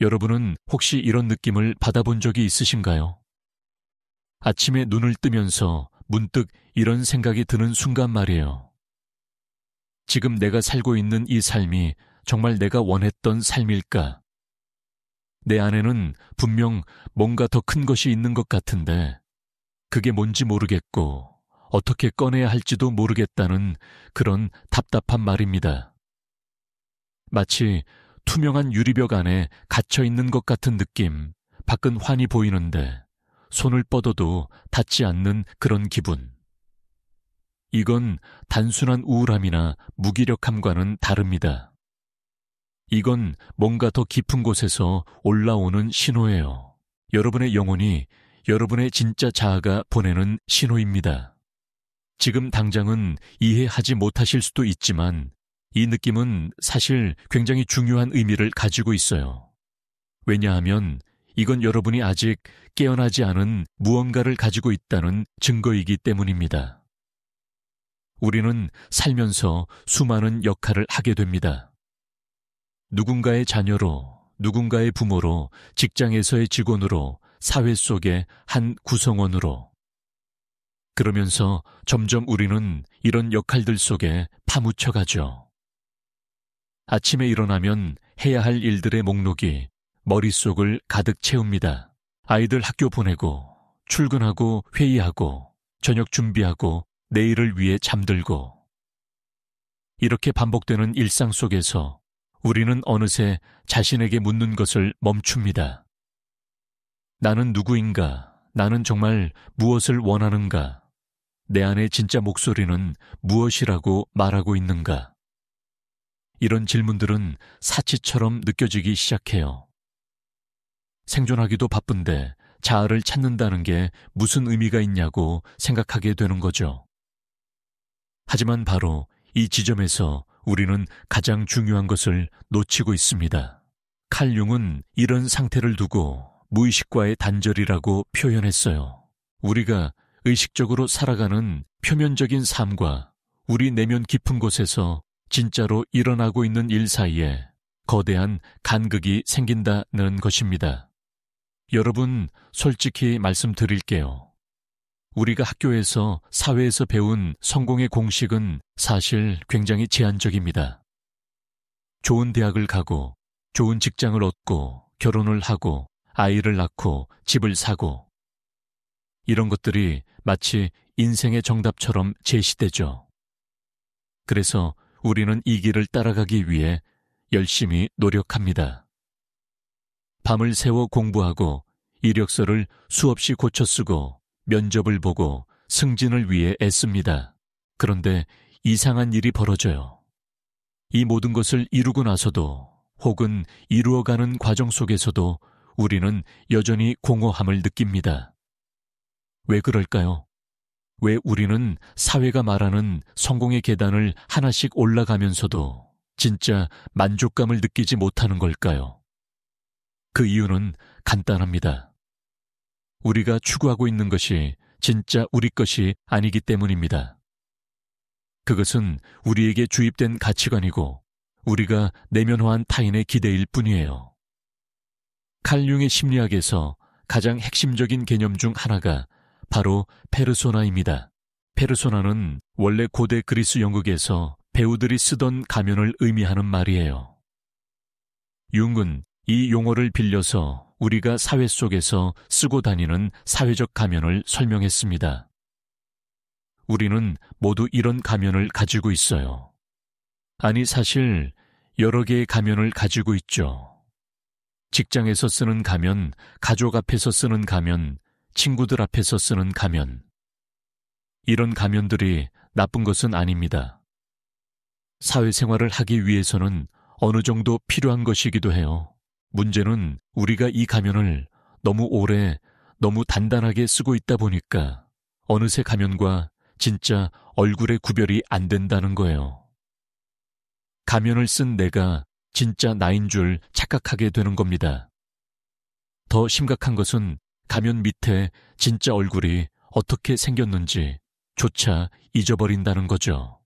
여러분은 혹시 이런 느낌을 받아본 적이 있으신가요? 아침에 눈을 뜨면서 문득 이런 생각이 드는 순간 말이에요. 지금 내가 살고 있는 이 삶이 정말 내가 원했던 삶일까? 내 안에는 분명 뭔가 더 큰 것이 있는 것 같은데 그게 뭔지 모르겠고 어떻게 꺼내야 할지도 모르겠다는 그런 답답한 말입니다. 마치 투명한 유리벽 안에 갇혀 있는 것 같은 느낌, 밖은 환히 보이는데 손을 뻗어도 닿지 않는 그런 기분. 이건 단순한 우울함이나 무기력함과는 다릅니다. 이건 뭔가 더 깊은 곳에서 올라오는 신호예요. 여러분의 영혼이 여러분의 진짜 자아가 보내는 신호입니다. 지금 당장은 이해하지 못하실 수도 있지만 이 느낌은 사실 굉장히 중요한 의미를 가지고 있어요. 왜냐하면 이건 여러분이 아직 깨어나지 않은 무언가를 가지고 있다는 증거이기 때문입니다. 우리는 살면서 수많은 역할을 하게 됩니다. 누군가의 자녀로, 누군가의 부모로, 직장에서의 직원으로, 사회 속의 한 구성원으로. 그러면서 점점 우리는 이런 역할들 속에 파묻혀가죠. 아침에 일어나면 해야 할 일들의 목록이 머릿속을 가득 채웁니다. 아이들 학교 보내고, 출근하고, 회의하고, 저녁 준비하고, 내일을 위해 잠들고. 이렇게 반복되는 일상 속에서 우리는 어느새 자신에게 묻는 것을 멈춥니다. 나는 누구인가? 나는 정말 무엇을 원하는가? 내 안의 진짜 목소리는 무엇이라고 말하고 있는가? 이런 질문들은 사치처럼 느껴지기 시작해요. 생존하기도 바쁜데 자아를 찾는다는 게 무슨 의미가 있냐고 생각하게 되는 거죠. 하지만 바로 이 지점에서 우리는 가장 중요한 것을 놓치고 있습니다. 칼 융은 이런 상태를 두고 무의식과의 단절이라고 표현했어요. 우리가 의식적으로 살아가는 표면적인 삶과 우리 내면 깊은 곳에서 진짜로 일어나고 있는 일 사이에 거대한 간극이 생긴다는 것입니다. 여러분, 솔직히 말씀드릴게요. 우리가 학교에서, 사회에서 배운 성공의 공식은 사실 굉장히 제한적입니다. 좋은 대학을 가고, 좋은 직장을 얻고, 결혼을 하고, 아이를 낳고, 집을 사고. 이런 것들이 마치 인생의 정답처럼 제시되죠. 그래서 우리는 이 길을 따라가기 위해 열심히 노력합니다. 밤을 새워 공부하고 이력서를 수없이 고쳐 쓰고 면접을 보고 승진을 위해 애씁니다. 그런데 이상한 일이 벌어져요. 이 모든 것을 이루고 나서도 혹은 이루어가는 과정 속에서도 우리는 여전히 공허함을 느낍니다. 왜 그럴까요? 왜 우리는 사회가 말하는 성공의 계단을 하나씩 올라가면서도 진짜 만족감을 느끼지 못하는 걸까요? 그 이유는 간단합니다. 우리가 추구하고 있는 것이 진짜 우리 것이 아니기 때문입니다. 그것은 우리에게 주입된 가치관이고 우리가 내면화한 타인의 기대일 뿐이에요. 칼 융의 심리학에서 가장 핵심적인 개념 중 하나가 바로 페르소나입니다. 페르소나는 원래 고대 그리스 연극에서 배우들이 쓰던 가면을 의미하는 말이에요. 융은 이 용어를 빌려서 우리가 사회 속에서 쓰고 다니는 사회적 가면을 설명했습니다. 우리는 모두 이런 가면을 가지고 있어요. 아니, 사실 여러 개의 가면을 가지고 있죠. 직장에서 쓰는 가면, 가족 앞에서 쓰는 가면, 친구들 앞에서 쓰는 가면. 이런 가면들이 나쁜 것은 아닙니다. 사회생활을 하기 위해서는 어느 정도 필요한 것이기도 해요. 문제는 우리가 이 가면을 너무 오래, 너무 단단하게 쓰고 있다 보니까 어느새 가면과 진짜 얼굴의 구별이 안 된다는 거예요. 가면을 쓴 내가 진짜 나인 줄 착각하게 되는 겁니다. 더 심각한 것은 가면 밑에 진짜 얼굴이 어떻게 생겼는지 조차 잊어버린다는 거죠.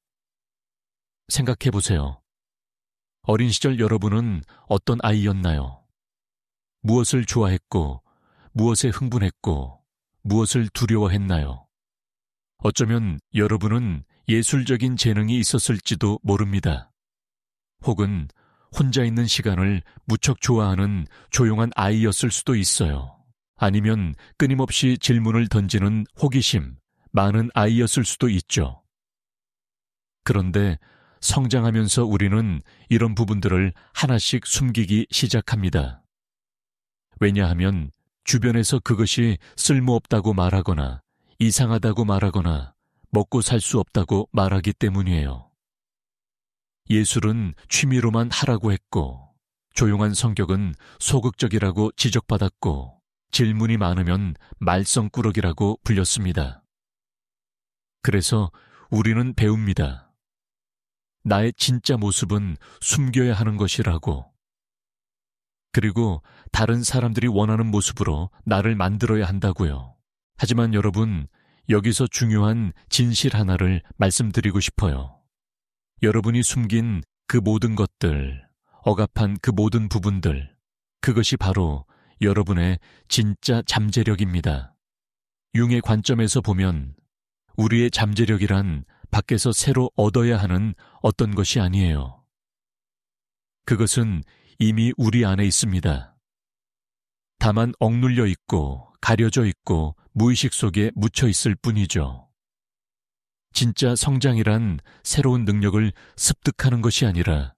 생각해 보세요. 어린 시절 여러분은 어떤 아이였나요? 무엇을 좋아했고, 무엇에 흥분했고, 무엇을 두려워했나요? 어쩌면 여러분은 예술적인 재능이 있었을지도 모릅니다. 혹은 혼자 있는 시간을 무척 좋아하는 조용한 아이였을 수도 있어요. 아니면 끊임없이 질문을 던지는 호기심, 많은 아이였을 수도 있죠. 그런데 성장하면서 우리는 이런 부분들을 하나씩 숨기기 시작합니다. 왜냐하면 주변에서 그것이 쓸모없다고 말하거나 이상하다고 말하거나 먹고 살 수 없다고 말하기 때문이에요. 예술은 취미로만 하라고 했고, 조용한 성격은 소극적이라고 지적받았고, 질문이 많으면 말썽꾸러기라고 불렸습니다. 그래서 우리는 배웁니다. 나의 진짜 모습은 숨겨야 하는 것이라고. 그리고 다른 사람들이 원하는 모습으로 나를 만들어야 한다고요. 하지만 여러분, 여기서 중요한 진실 하나를 말씀드리고 싶어요. 여러분이 숨긴 그 모든 것들, 억압한 그 모든 부분들, 그것이 바로 여러분의 진짜 잠재력입니다. 융의 관점에서 보면 우리의 잠재력이란 밖에서 새로 얻어야 하는 어떤 것이 아니에요. 그것은 이미 우리 안에 있습니다. 다만 억눌려 있고 가려져 있고 무의식 속에 묻혀 있을 뿐이죠. 진짜 성장이란 새로운 능력을 습득하는 것이 아니라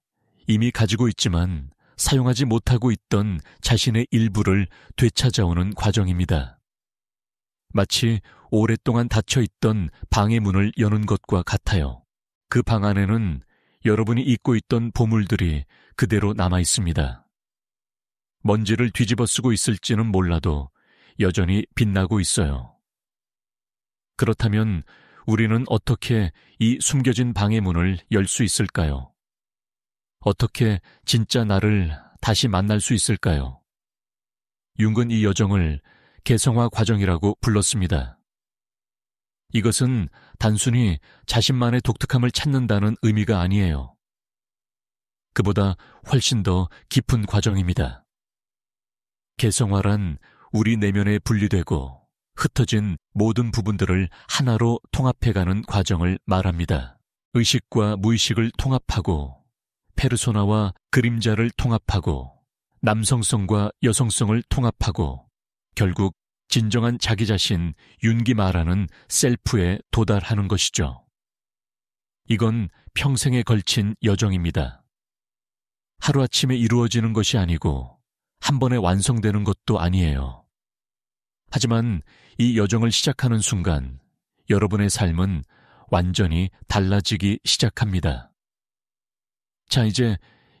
이미 가지고 있지만 사용하지 못하고 있던 자신의 일부를 되찾아오는 과정입니다. 마치 오랫동안 닫혀있던 방의 문을 여는 것과 같아요. 그 방 안에는 여러분이 잊고 있던 보물들이 그대로 남아 있습니다. 먼지를 뒤집어 쓰고 있을지는 몰라도 여전히 빛나고 있어요. 그렇다면 우리는 어떻게 이 숨겨진 방의 문을 열 수 있을까요? 어떻게 진짜 나를 다시 만날 수 있을까요? 융은 이 여정을 개성화 과정이라고 불렀습니다. 이것은 단순히 자신만의 독특함을 찾는다는 의미가 아니에요. 그보다 훨씬 더 깊은 과정입니다. 개성화란 우리 내면에 분리되고 흩어진 모든 부분들을 하나로 통합해가는 과정을 말합니다. 의식과 무의식을 통합하고 페르소나와 그림자를 통합하고 남성성과 여성성을 통합하고 결국 진정한 자기 자신, 윤기 말하는 셀프에 도달하는 것이죠. 이건 평생에 걸친 여정입니다. 하루아침에 이루어지는 것이 아니고 한 번에 완성되는 것도 아니에요. 하지만 이 여정을 시작하는 순간 여러분의 삶은 완전히 달라지기 시작합니다. 자, 이제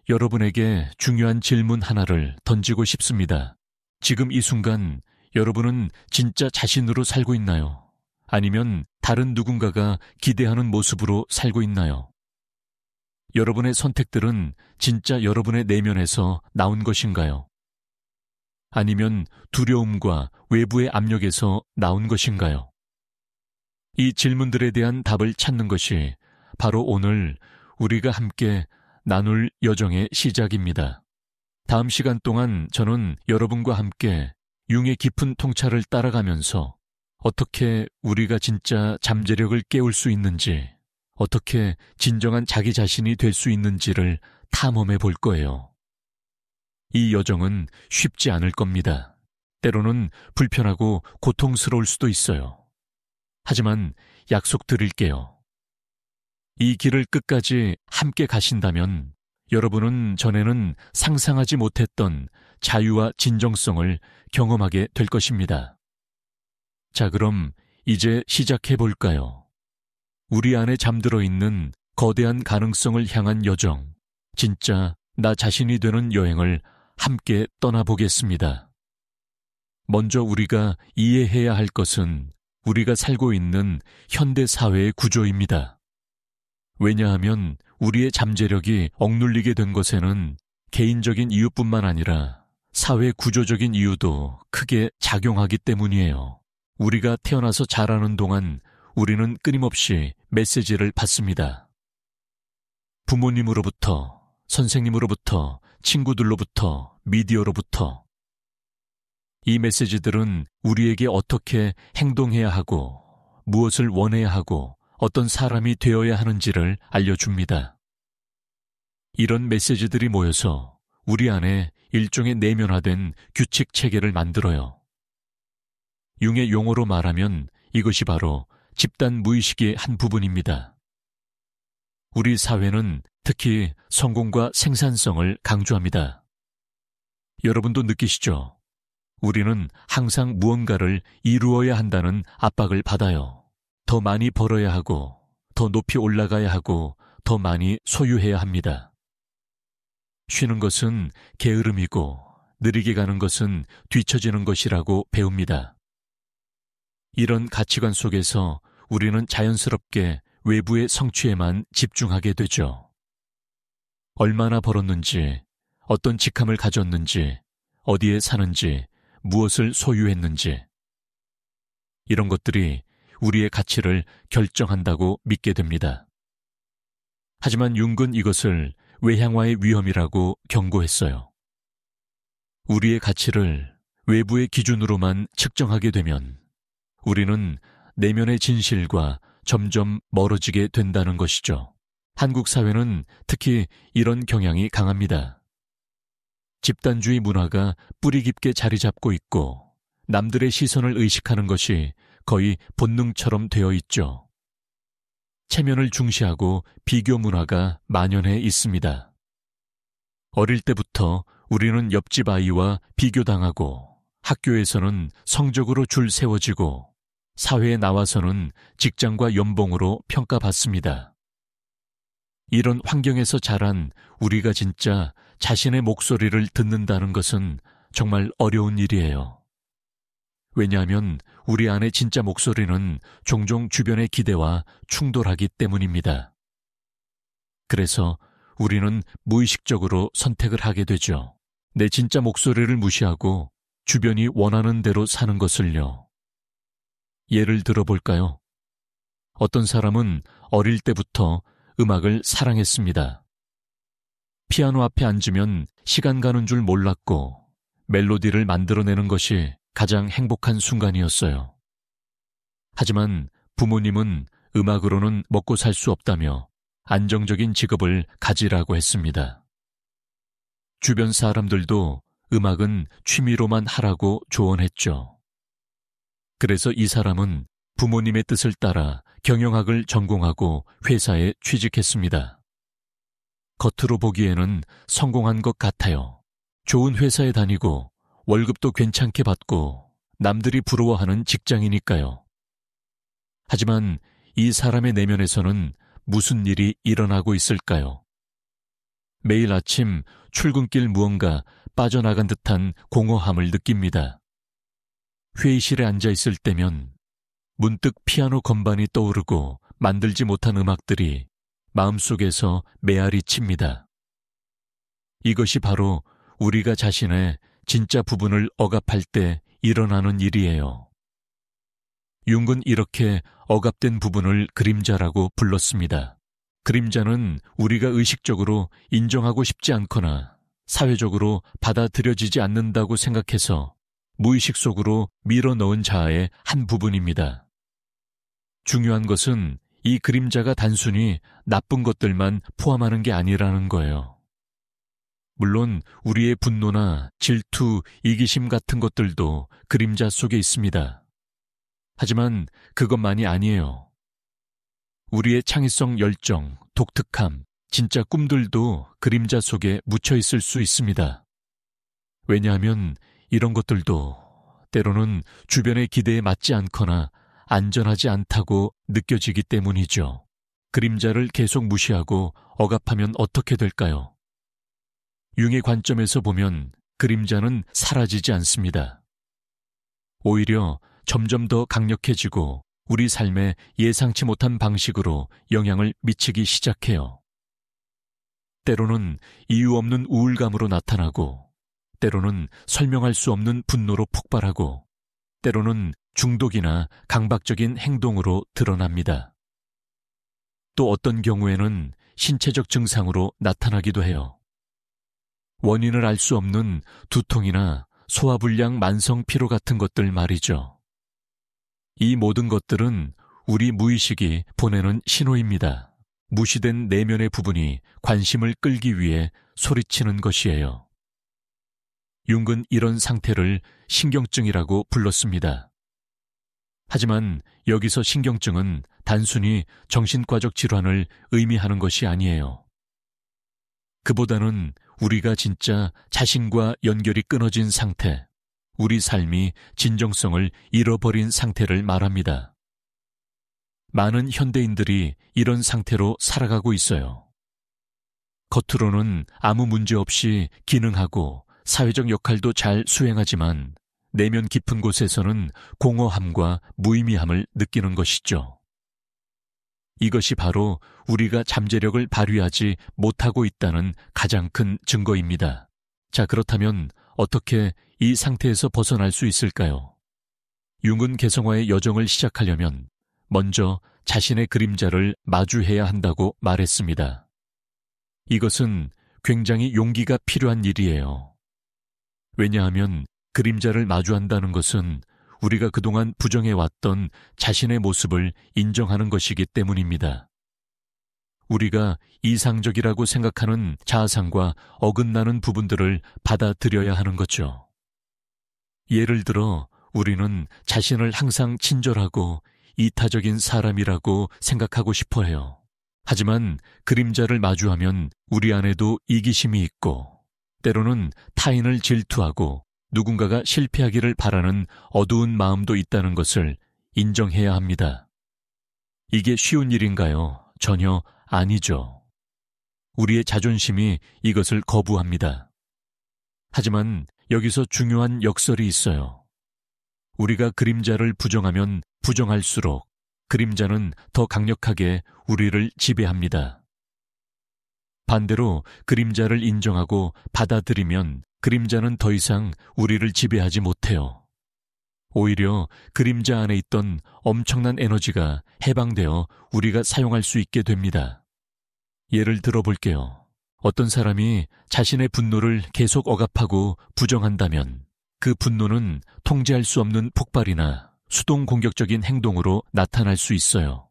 여러분에게 중요한 질문 하나를 던지고 싶습니다. 지금 이 순간 여러분은 진짜 자신으로 살고 있나요? 아니면 다른 누군가가 기대하는 모습으로 살고 있나요? 여러분의 선택들은 진짜 여러분의 내면에서 나온 것인가요? 아니면 두려움과 외부의 압력에서 나온 것인가요? 이 질문들에 대한 답을 찾는 것이 바로 오늘 우리가 함께 나눌 여정의 시작입니다. 다음 시간 동안 저는 여러분과 함께 융의 깊은 통찰을 따라가면서 어떻게 우리가 진짜 잠재력을 깨울 수 있는지, 어떻게 진정한 자기 자신이 될 수 있는지를 탐험해 볼 거예요. 이 여정은 쉽지 않을 겁니다. 때로는 불편하고 고통스러울 수도 있어요. 하지만 약속드릴게요. 이 길을 끝까지 함께 가신다면 여러분은 전에는 상상하지 못했던 자유와 진정성을 경험하게 될 것입니다. 자, 그럼 이제 시작해 볼까요? 우리 안에 잠들어 있는 거대한 가능성을 향한 여정, 진짜 나 자신이 되는 여행을 함께 떠나보겠습니다. 먼저 우리가 이해해야 할 것은 우리가 살고 있는 현대 사회의 구조입니다. 왜냐하면 우리의 잠재력이 억눌리게 된 것에는 개인적인 이유뿐만 아니라 사회 구조적인 이유도 크게 작용하기 때문이에요. 우리가 태어나서 자라는 동안 우리는 끊임없이 메시지를 받습니다. 부모님으로부터, 선생님으로부터, 친구들로부터, 미디어로부터. 이 메시지들은 우리에게 어떻게 행동해야 하고 무엇을 원해야 하고 어떤 사람이 되어야 하는지를 알려줍니다. 이런 메시지들이 모여서 우리 안에 일종의 내면화된 규칙 체계를 만들어요. 융의 용어로 말하면 이것이 바로 집단 무의식의 한 부분입니다. 우리 사회는 특히 성공과 생산성을 강조합니다. 여러분도 느끼시죠? 우리는 항상 무언가를 이루어야 한다는 압박을 받아요. 더 많이 벌어야 하고, 더 높이 올라가야 하고, 더 많이 소유해야 합니다. 쉬는 것은 게으름이고, 느리게 가는 것은 뒤처지는 것이라고 배웁니다. 이런 가치관 속에서 우리는 자연스럽게 외부의 성취에만 집중하게 되죠. 얼마나 벌었는지, 어떤 직함을 가졌는지, 어디에 사는지, 무엇을 소유했는지, 이런 것들이 우리의 가치를 결정한다고 믿게 됩니다. 하지만 융은 이것을 외향화의 위험이라고 경고했어요. 우리의 가치를 외부의 기준으로만 측정하게 되면 우리는 내면의 진실과 점점 멀어지게 된다는 것이죠. 한국 사회는 특히 이런 경향이 강합니다. 집단주의 문화가 뿌리 깊게 자리 잡고 있고 남들의 시선을 의식하는 것이 거의 본능처럼 되어 있죠. 체면을 중시하고 비교 문화가 만연해 있습니다. 어릴 때부터 우리는 옆집 아이와 비교당하고 학교에서는 성적으로 줄 세워지고 사회에 나와서는 직장과 연봉으로 평가받습니다. 이런 환경에서 자란 우리가 진짜 자신의 목소리를 듣는다는 것은 정말 어려운 일이에요. 왜냐하면 우리 안의 진짜 목소리는 종종 주변의 기대와 충돌하기 때문입니다. 그래서 우리는 무의식적으로 선택을 하게 되죠. 내 진짜 목소리를 무시하고 주변이 원하는 대로 사는 것을요. 예를 들어볼까요? 어떤 사람은 어릴 때부터 음악을 사랑했습니다. 피아노 앞에 앉으면 시간 가는 줄 몰랐고 멜로디를 만들어내는 것이 가장 행복한 순간이었어요. 하지만 부모님은 음악으로는 먹고 살 수 없다며 안정적인 직업을 가지라고 했습니다. 주변 사람들도 음악은 취미로만 하라고 조언했죠. 그래서 이 사람은 부모님의 뜻을 따라 경영학을 전공하고 회사에 취직했습니다. 겉으로 보기에는 성공한 것 같아요. 좋은 회사에 다니고 월급도 괜찮게 받고 남들이 부러워하는 직장이니까요. 하지만 이 사람의 내면에서는 무슨 일이 일어나고 있을까요? 매일 아침 출근길 무언가 빠져나간 듯한 공허함을 느낍니다. 회의실에 앉아 있을 때면 문득 피아노 건반이 떠오르고 만들지 못한 음악들이 마음속에서 메아리 칩니다. 이것이 바로 우리가 자신의 진짜 부분을 억압할 때 일어나는 일이에요. 융은 이렇게 억압된 부분을 그림자라고 불렀습니다. 그림자는 우리가 의식적으로 인정하고 싶지 않거나 사회적으로 받아들여지지 않는다고 생각해서 무의식 속으로 밀어넣은 자아의 한 부분입니다. 중요한 것은 이 그림자가 단순히 나쁜 것들만 포함하는 게 아니라는 거예요. 물론 우리의 분노나 질투, 이기심 같은 것들도 그림자 속에 있습니다. 하지만 그것만이 아니에요. 우리의 창의성 열정, 독특함, 진짜 꿈들도 그림자 속에 묻혀 있을 수 있습니다. 왜냐하면 이런 것들도 때로는 주변의 기대에 맞지 않거나 안전하지 않다고 느껴지기 때문이죠. 그림자를 계속 무시하고 억압하면 어떻게 될까요? 융의 관점에서 보면 그림자는 사라지지 않습니다. 오히려 점점 더 강력해지고 우리 삶에 예상치 못한 방식으로 영향을 미치기 시작해요. 때로는 이유 없는 우울감으로 나타나고, 때로는 설명할 수 없는 분노로 폭발하고, 때로는 중독이나 강박적인 행동으로 드러납니다. 또 어떤 경우에는 신체적 증상으로 나타나기도 해요. 원인을 알 수 없는 두통이나 소화불량, 만성 피로 같은 것들 말이죠. 이 모든 것들은 우리 무의식이 보내는 신호입니다. 무시된 내면의 부분이 관심을 끌기 위해 소리치는 것이에요. 융은 이런 상태를 신경증이라고 불렀습니다. 하지만 여기서 신경증은 단순히 정신과적 질환을 의미하는 것이 아니에요. 그보다는 우리가 진짜 자신과 연결이 끊어진 상태, 우리 삶이 진정성을 잃어버린 상태를 말합니다. 많은 현대인들이 이런 상태로 살아가고 있어요. 겉으로는 아무 문제 없이 기능하고 사회적 역할도 잘 수행하지만 내면 깊은 곳에서는 공허함과 무의미함을 느끼는 것이죠. 이것이 바로 우리가 잠재력을 발휘하지 못하고 있다는 가장 큰 증거입니다. 자, 그렇다면 어떻게 이 상태에서 벗어날 수 있을까요? 융은 개성화의 여정을 시작하려면 먼저 자신의 그림자를 마주해야 한다고 말했습니다. 이것은 굉장히 용기가 필요한 일이에요. 왜냐하면 그림자를 마주한다는 것은 우리가 그동안 부정해왔던 자신의 모습을 인정하는 것이기 때문입니다. 우리가 이상적이라고 생각하는 자아상과 어긋나는 부분들을 받아들여야 하는 거죠. 예를 들어 우리는 자신을 항상 친절하고 이타적인 사람이라고 생각하고 싶어 해요. 하지만 그림자를 마주하면 우리 안에도 이기심이 있고 때로는 타인을 질투하고 누군가가 실패하기를 바라는 어두운 마음도 있다는 것을 인정해야 합니다. 이게 쉬운 일인가요? 전혀 아니죠. 우리의 자존심이 이것을 거부합니다. 하지만 여기서 중요한 역설이 있어요. 우리가 그림자를 부정하면 부정할수록 그림자는 더 강력하게 우리를 지배합니다. 반대로 그림자를 인정하고 받아들이면 그림자는 더 이상 우리를 지배하지 못해요. 오히려 그림자 안에 있던 엄청난 에너지가 해방되어 우리가 사용할 수 있게 됩니다. 예를 들어 볼게요. 어떤 사람이 자신의 분노를 계속 억압하고 부정한다면 그 분노는 통제할 수 없는 폭발이나 수동 공격적인 행동으로 나타날 수 있어요.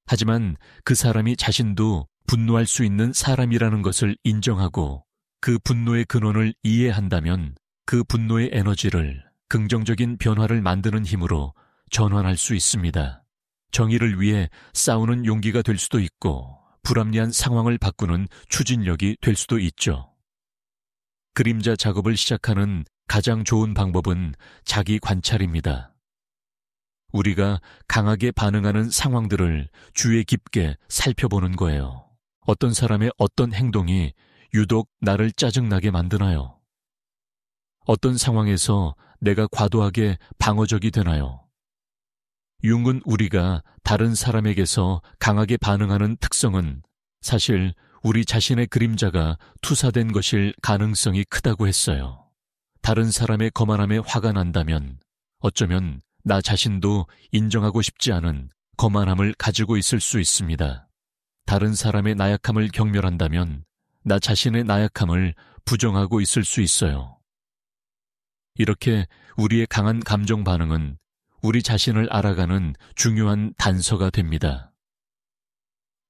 하지만 그 사람이 자신도 분노할 수 있는 사람이라는 것을 인정하고 그 분노의 근원을 이해한다면 그 분노의 에너지를 긍정적인 변화를 만드는 힘으로 전환할 수 있습니다. 정의를 위해 싸우는 용기가 될 수도 있고 불합리한 상황을 바꾸는 추진력이 될 수도 있죠. 그림자 작업을 시작하는 가장 좋은 방법은 자기 관찰입니다. 우리가 강하게 반응하는 상황들을 주의 깊게 살펴보는 거예요. 어떤 사람의 어떤 행동이 유독 나를 짜증나게 만드나요? 어떤 상황에서 내가 과도하게 방어적이 되나요? 융은 우리가 다른 사람에게서 강하게 반응하는 특성은 사실 우리 자신의 그림자가 투사된 것일 가능성이 크다고 했어요. 다른 사람의 거만함에 화가 난다면 어쩌면 나 자신도 인정하고 싶지 않은 거만함을 가지고 있을 수 있습니다. 다른 사람의 나약함을 경멸한다면 나 자신의 나약함을 부정하고 있을 수 있어요. 이렇게 우리의 강한 감정 반응은 우리 자신을 알아가는 중요한 단서가 됩니다.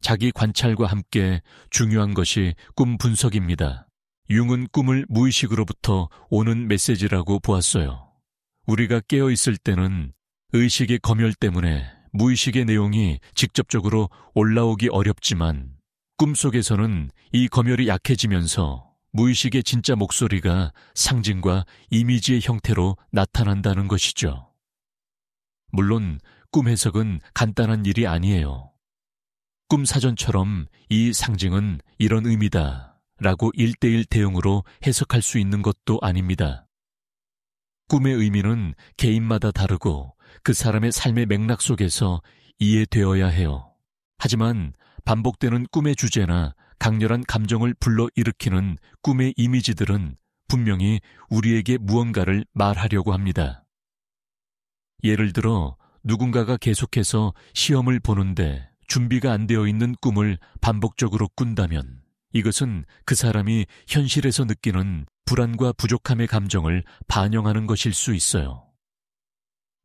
자기 관찰과 함께 중요한 것이 꿈 분석입니다. 융은 꿈을 무의식으로부터 오는 메시지라고 보았어요. 우리가 깨어 있을 때는 의식의 검열 때문에 무의식의 내용이 직접적으로 올라오기 어렵지만 꿈속에서는 이 검열이 약해지면서 무의식의 진짜 목소리가 상징과 이미지의 형태로 나타난다는 것이죠. 물론 꿈 해석은 간단한 일이 아니에요. 꿈 사전처럼 이 상징은 이런 의미다 라고 1:1 대응으로 해석할 수 있는 것도 아닙니다. 꿈의 의미는 개인마다 다르고 그 사람의 삶의 맥락 속에서 이해되어야 해요. 하지만 반복되는 꿈의 주제나 강렬한 감정을 불러일으키는 꿈의 이미지들은 분명히 우리에게 무언가를 말하려고 합니다. 예를 들어 누군가가 계속해서 시험을 보는데 준비가 안 되어 있는 꿈을 반복적으로 꾼다면 이것은 그 사람이 현실에서 느끼는 불안과 부족함의 감정을 반영하는 것일 수 있어요.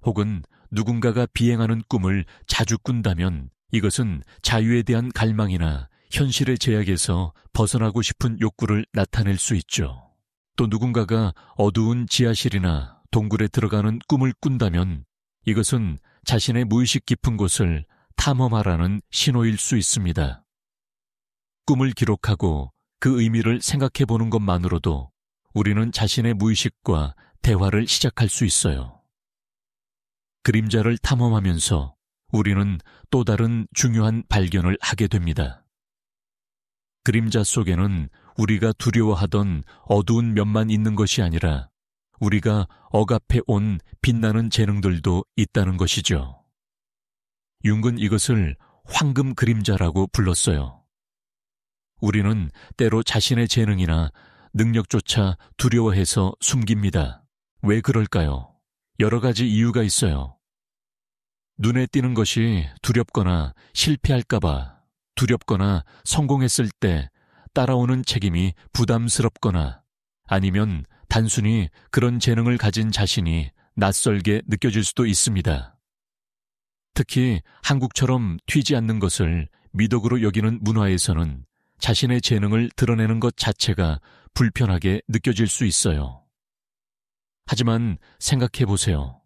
혹은 누군가가 비행하는 꿈을 자주 꾼다면 이것은 자유에 대한 갈망이나 현실의 제약에서 벗어나고 싶은 욕구를 나타낼 수 있죠. 또 누군가가 어두운 지하실이나 동굴에 들어가는 꿈을 꾼다면 이것은 자신의 무의식 깊은 곳을 탐험하라는 신호일 수 있습니다. 꿈을 기록하고 그 의미를 생각해 보는 것만으로도 우리는 자신의 무의식과 대화를 시작할 수 있어요. 그림자를 탐험하면서 우리는 또 다른 중요한 발견을 하게 됩니다. 그림자 속에는 우리가 두려워하던 어두운 면만 있는 것이 아니라 우리가 억압해 온 빛나는 재능들도 있다는 것이죠. 융은 이것을 황금 그림자라고 불렀어요. 우리는 때로 자신의 재능이나 능력조차 두려워해서 숨깁니다. 왜 그럴까요? 여러 가지 이유가 있어요. 눈에 띄는 것이 두렵거나 실패할까봐, 두렵거나 성공했을 때 따라오는 책임이 부담스럽거나 아니면 단순히 그런 재능을 가진 자신이 낯설게 느껴질 수도 있습니다. 특히 한국처럼 튀지 않는 것을 미덕으로 여기는 문화에서는 자신의 재능을 드러내는 것 자체가 불편하게 느껴질 수 있어요. 하지만 생각해 보세요.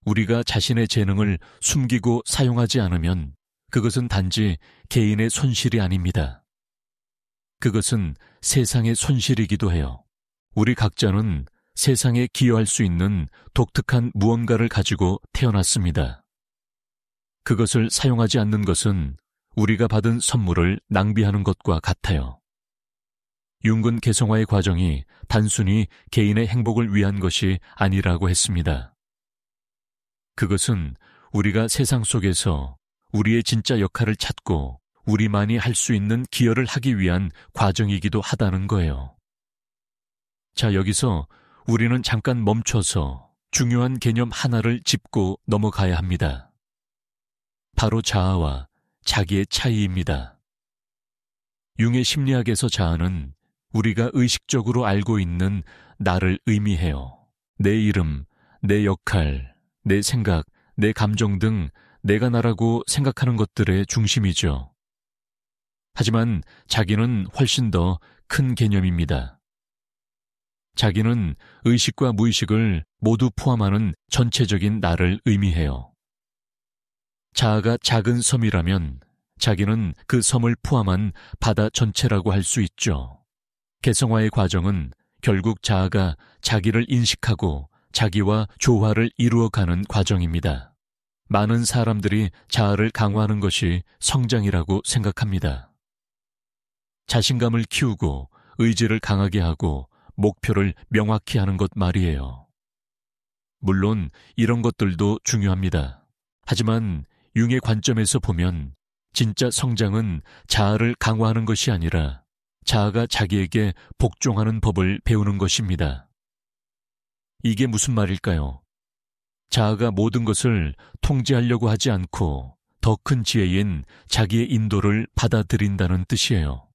우리가 자신의 재능을 숨기고 사용하지 않으면 그것은 단지 개인의 손실이 아닙니다. 그것은 세상의 손실이기도 해요. 우리 각자는 세상에 기여할 수 있는 독특한 무언가를 가지고 태어났습니다. 그것을 사용하지 않는 것은 우리가 받은 선물을 낭비하는 것과 같아요. 융은 개성화의 과정이 단순히 개인의 행복을 위한 것이 아니라고 했습니다. 그것은 우리가 세상 속에서 우리의 진짜 역할을 찾고 우리만이 할 수 있는 기여를 하기 위한 과정이기도 하다는 거예요. 자, 여기서 우리는 잠깐 멈춰서 중요한 개념 하나를 짚고 넘어가야 합니다. 바로 자아와 자기의 차이입니다. 융의 심리학에서 자아는 우리가 의식적으로 알고 있는 나를 의미해요. 내 이름, 내 역할, 내 생각, 내 감정 등 내가 나라고 생각하는 것들의 중심이죠. 하지만 자기는 훨씬 더 큰 개념입니다. 자기는 의식과 무의식을 모두 포함하는 전체적인 나를 의미해요. 자아가 작은 섬이라면 자기는 그 섬을 포함한 바다 전체라고 할 수 있죠. 개성화의 과정은 결국 자아가 자기를 인식하고 자기와 조화를 이루어가는 과정입니다. 많은 사람들이 자아를 강화하는 것이 성장이라고 생각합니다. 자신감을 키우고 의지를 강하게 하고 목표를 명확히 하는 것 말이에요. 물론 이런 것들도 중요합니다. 하지만 융의 관점에서 보면 진짜 성장은 자아를 강화하는 것이 아니라 자아가 자기에게 복종하는 법을 배우는 것입니다. 이게 무슨 말일까요? 자아가 모든 것을 통제하려고 하지 않고 더 큰 지혜인 자기의 인도를 받아들인다는 뜻이에요.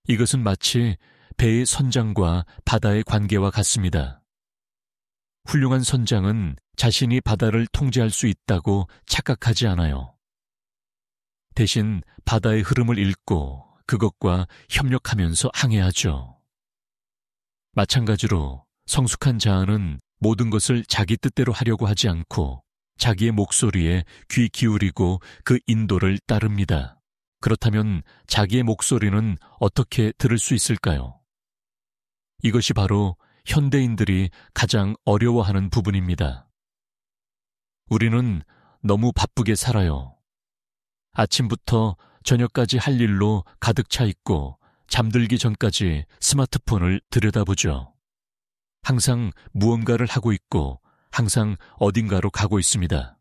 이것은 마치 배의 선장과 바다의 관계와 같습니다. 훌륭한 선장은 자신이 바다를 통제할 수 있다고 착각하지 않아요. 대신 바다의 흐름을 읽고 그것과 협력하면서 항해하죠. 마찬가지로 성숙한 자아는 모든 것을 자기 뜻대로 하려고 하지 않고 자기의 목소리에 귀 기울이고 그 인도를 따릅니다. 그렇다면 자기의 목소리는 어떻게 들을 수 있을까요? 이것이 바로 현대인들이 가장 어려워하는 부분입니다. 우리는 너무 바쁘게 살아요. 아침부터 저녁까지 할 일로 가득 차 있고 잠들기 전까지 스마트폰을 들여다보죠. 항상 무언가를 하고 있고 항상 어딘가로 가고 있습니다.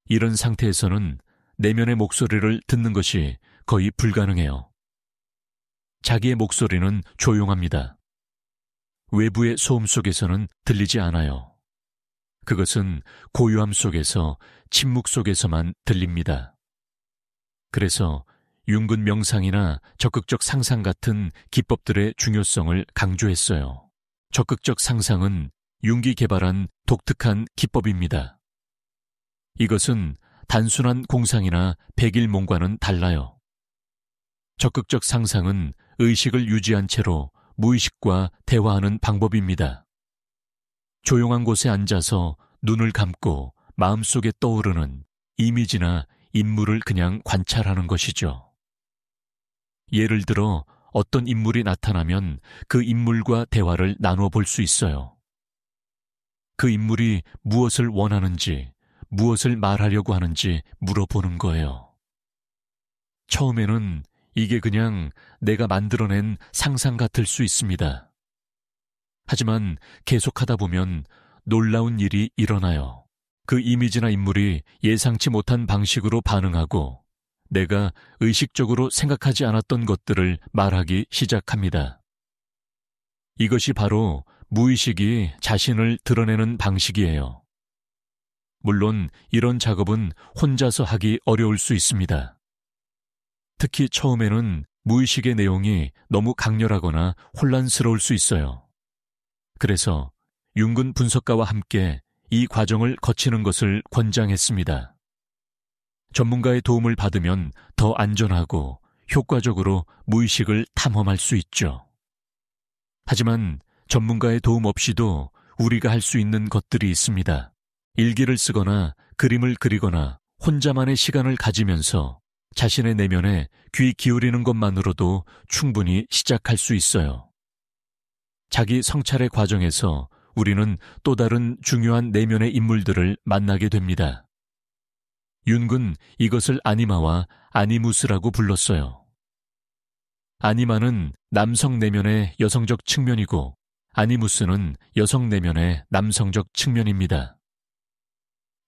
이런 상태에서는 내면의 목소리를 듣는 것이 거의 불가능해요. 자기의 목소리는 조용합니다. 외부의 소음 속에서는 들리지 않아요. 그것은 고요함 속에서 침묵 속에서만 들립니다. 그래서 윤근 명상이나 적극적 상상 같은 기법들의 중요성을 강조했어요. 적극적 상상은 융기 개발한 독특한 기법입니다. 이것은 단순한 공상이나 백일몽과는 달라요. 적극적 상상은 의식을 유지한 채로 무의식과 대화하는 방법입니다. 조용한 곳에 앉아서 눈을 감고 마음속에 떠오르는 이미지나 인물을 그냥 관찰하는 것이죠. 예를 들어 어떤 인물이 나타나면 그 인물과 대화를 나눠 볼 수 있어요. 그 인물이 무엇을 원하는지, 무엇을 말하려고 하는지 물어보는 거예요. 처음에는 이게 그냥 내가 만들어낸 상상 같을 수 있습니다. 하지만 계속하다 보면 놀라운 일이 일어나요. 그 이미지나 인물이 예상치 못한 방식으로 반응하고 내가 의식적으로 생각하지 않았던 것들을 말하기 시작합니다. 이것이 바로 무의식이 자신을 드러내는 방식이에요. 물론 이런 작업은 혼자서 하기 어려울 수 있습니다. 특히 처음에는 무의식의 내용이 너무 강렬하거나 혼란스러울 수 있어요. 그래서 윤근 분석가와 함께 이 과정을 거치는 것을 권장했습니다. 전문가의 도움을 받으면 더 안전하고 효과적으로 무의식을 탐험할 수 있죠. 하지만 전문가의 도움 없이도 우리가 할 수 있는 것들이 있습니다. 일기를 쓰거나 그림을 그리거나 혼자만의 시간을 가지면서 자신의 내면에 귀 기울이는 것만으로도 충분히 시작할 수 있어요. 자기 성찰의 과정에서 우리는 또 다른 중요한 내면의 인물들을 만나게 됩니다. 윤근 이것을 아니마와 아니무스라고 불렀어요. 아니마는 남성 내면의 여성적 측면이고 아니무스는 여성 내면의 남성적 측면입니다.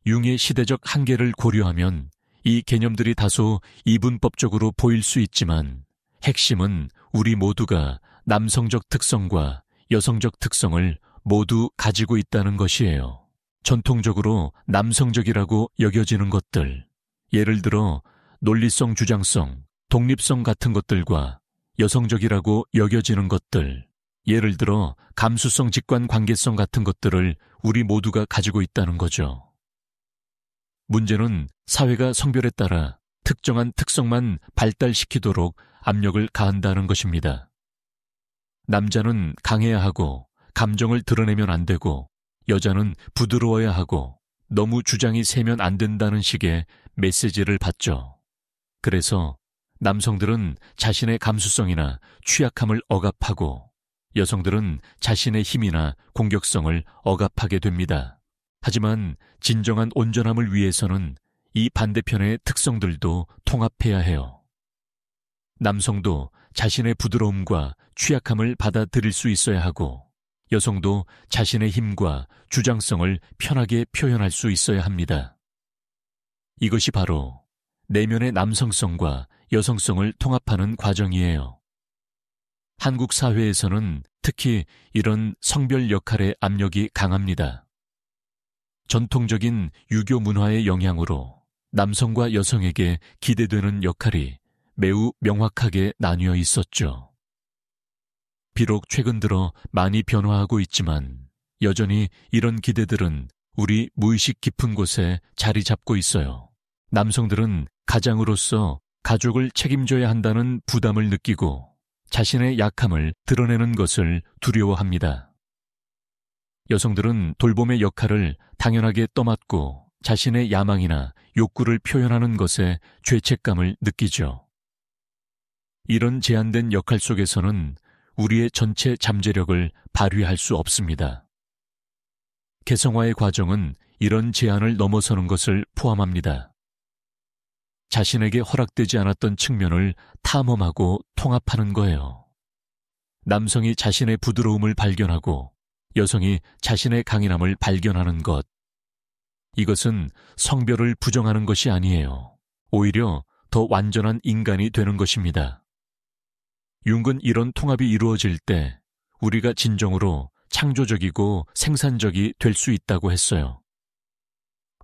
융의 시대적 한계를 고려하면 이 개념들이 다소 이분법적으로 보일 수 있지만 핵심은 우리 모두가 남성적 특성과 여성적 특성을 모두 가지고 있다는 것이에요. 전통적으로 남성적이라고 여겨지는 것들, 예를 들어 논리성 주장성, 독립성 같은 것들과 여성적이라고 여겨지는 것들, 예를 들어 감수성 직관 관계성 같은 것들을 우리 모두가 가지고 있다는 거죠. 문제는 사회가 성별에 따라 특정한 특성만 발달시키도록 압력을 가한다는 것입니다. 남자는 강해야 하고 감정을 드러내면 안 되고 여자는 부드러워야 하고 너무 주장이 세면 안 된다는 식의 메시지를 받죠. 그래서 남성들은 자신의 감수성이나 취약함을 억압하고 여성들은 자신의 힘이나 공격성을 억압하게 됩니다. 하지만 진정한 온전함을 위해서는 이 반대편의 특성들도 통합해야 해요. 남성도 자신의 부드러움과 취약함을 받아들일 수 있어야 하고 여성도 자신의 힘과 주장성을 편하게 표현할 수 있어야 합니다. 이것이 바로 내면의 남성성과 여성성을 통합하는 과정이에요. 한국 사회에서는 특히 이런 성별 역할의 압력이 강합니다. 전통적인 유교 문화의 영향으로 남성과 여성에게 기대되는 역할이 매우 명확하게 나뉘어 있었죠. 비록 최근 들어 많이 변화하고 있지만 여전히 이런 기대들은 우리 무의식 깊은 곳에 자리 잡고 있어요. 남성들은 가장으로서 가족을 책임져야 한다는 부담을 느끼고 자신의 약함을 드러내는 것을 두려워합니다. 여성들은 돌봄의 역할을 당연하게 떠맡고 자신의 야망이나 욕구를 표현하는 것에 죄책감을 느끼죠. 이런 제한된 역할 속에서는 우리의 전체 잠재력을 발휘할 수 없습니다. 개성화의 과정은 이런 제한을 넘어서는 것을 포함합니다. 자신에게 허락되지 않았던 측면을 탐험하고 통합하는 거예요. 남성이 자신의 부드러움을 발견하고 여성이 자신의 강인함을 발견하는 것. 이것은 성별을 부정하는 것이 아니에요. 오히려 더 완전한 인간이 되는 것입니다. 융은 이런 통합이 이루어질 때 우리가 진정으로 창조적이고 생산적이 될 수 있다고 했어요.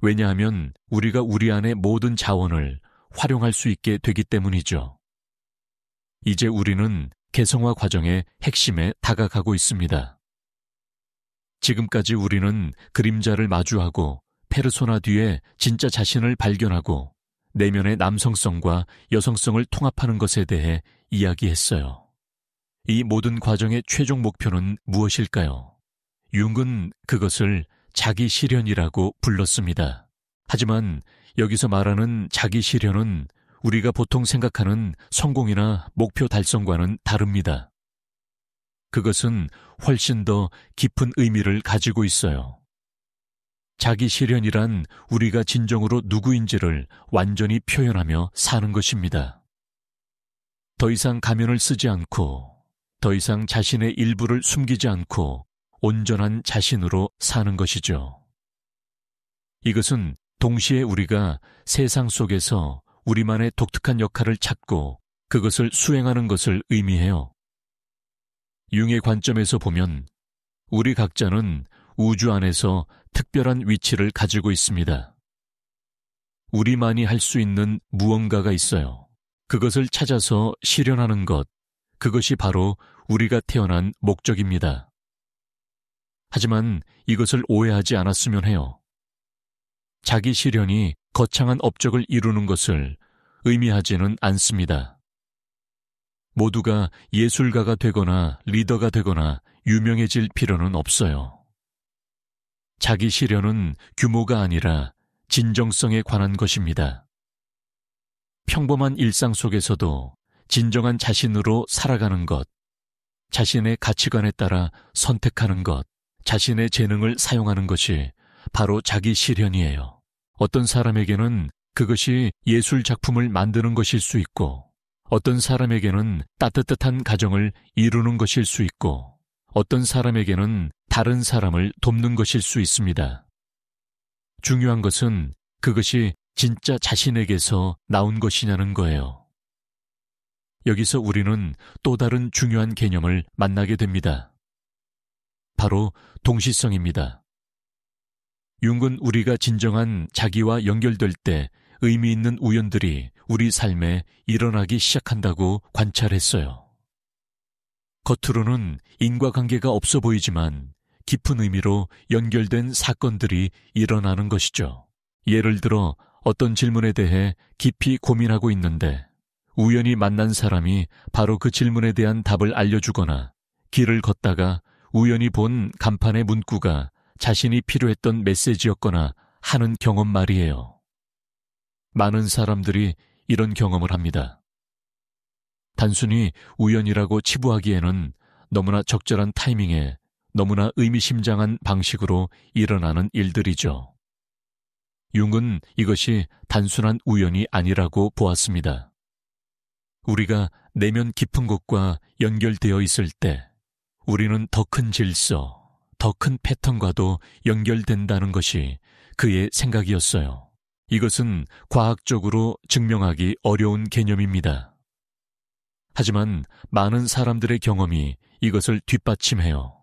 왜냐하면 우리가 우리 안의 모든 자원을 활용할 수 있게 되기 때문이죠. 이제 우리는 개성화 과정의 핵심에 다가가고 있습니다. 지금까지 우리는 그림자를 마주하고 페르소나 뒤에 진짜 자신을 발견하고 내면의 남성성과 여성성을 통합하는 것에 대해 이야기했어요. 이 모든 과정의 최종 목표는 무엇일까요? 융은 그것을 자기 실현이라고 불렀습니다. 하지만 여기서 말하는 자기 실현은 우리가 보통 생각하는 성공이나 목표 달성과는 다릅니다. 그것은 훨씬 더 깊은 의미를 가지고 있어요. 자기 실현이란 우리가 진정으로 누구인지를 완전히 표현하며 사는 것입니다. 더 이상 가면을 쓰지 않고, 더 이상 자신의 일부를 숨기지 않고 온전한 자신으로 사는 것이죠. 이것은 동시에 우리가 세상 속에서 우리만의 독특한 역할을 찾고 그것을 수행하는 것을 의미해요. 융의 관점에서 보면 우리 각자는 우주 안에서 특별한 위치를 가지고 있습니다. 우리만이 할 수 있는 무언가가 있어요. 그것을 찾아서 실현하는 것, 그것이 바로 우리가 태어난 목적입니다. 하지만 이것을 오해하지 않았으면 해요. 자기 실현이 거창한 업적을 이루는 것을 의미하지는 않습니다. 모두가 예술가가 되거나 리더가 되거나 유명해질 필요는 없어요. 자기 실현은 규모가 아니라 진정성에 관한 것입니다. 평범한 일상 속에서도 진정한 자신으로 살아가는 것, 자신의 가치관에 따라 선택하는 것, 자신의 재능을 사용하는 것이 바로 자기 실현이에요. 어떤 사람에게는 그것이 예술 작품을 만드는 것일 수 있고, 어떤 사람에게는 따뜻한 가정을 이루는 것일 수 있고, 어떤 사람에게는 다른 사람을 돕는 것일 수 있습니다. 중요한 것은 그것이 진짜 자신에게서 나온 것이냐는 거예요. 여기서 우리는 또 다른 중요한 개념을 만나게 됩니다. 바로 동시성입니다. 융은 우리가 진정한 자기와 연결될 때 의미 있는 우연들이 우리 삶에 일어나기 시작한다고 관찰했어요. 겉으로는 인과관계가 없어 보이지만 깊은 의미로 연결된 사건들이 일어나는 것이죠. 예를 들어 어떤 질문에 대해 깊이 고민하고 있는데 우연히 만난 사람이 바로 그 질문에 대한 답을 알려주거나 길을 걷다가 우연히 본 간판의 문구가 자신이 필요했던 메시지였거나 하는 경험 말이에요. 많은 사람들이 이런 경험을 합니다. 단순히 우연이라고 치부하기에는 너무나 적절한 타이밍에 너무나 의미심장한 방식으로 일어나는 일들이죠. 융은 이것이 단순한 우연이 아니라고 보았습니다. 우리가 내면 깊은 곳과 연결되어 있을 때 우리는 더 큰 질서, 더 큰 패턴과도 연결된다는 것이 그의 생각이었어요. 이것은 과학적으로 증명하기 어려운 개념입니다. 하지만 많은 사람들의 경험이 이것을 뒷받침해요.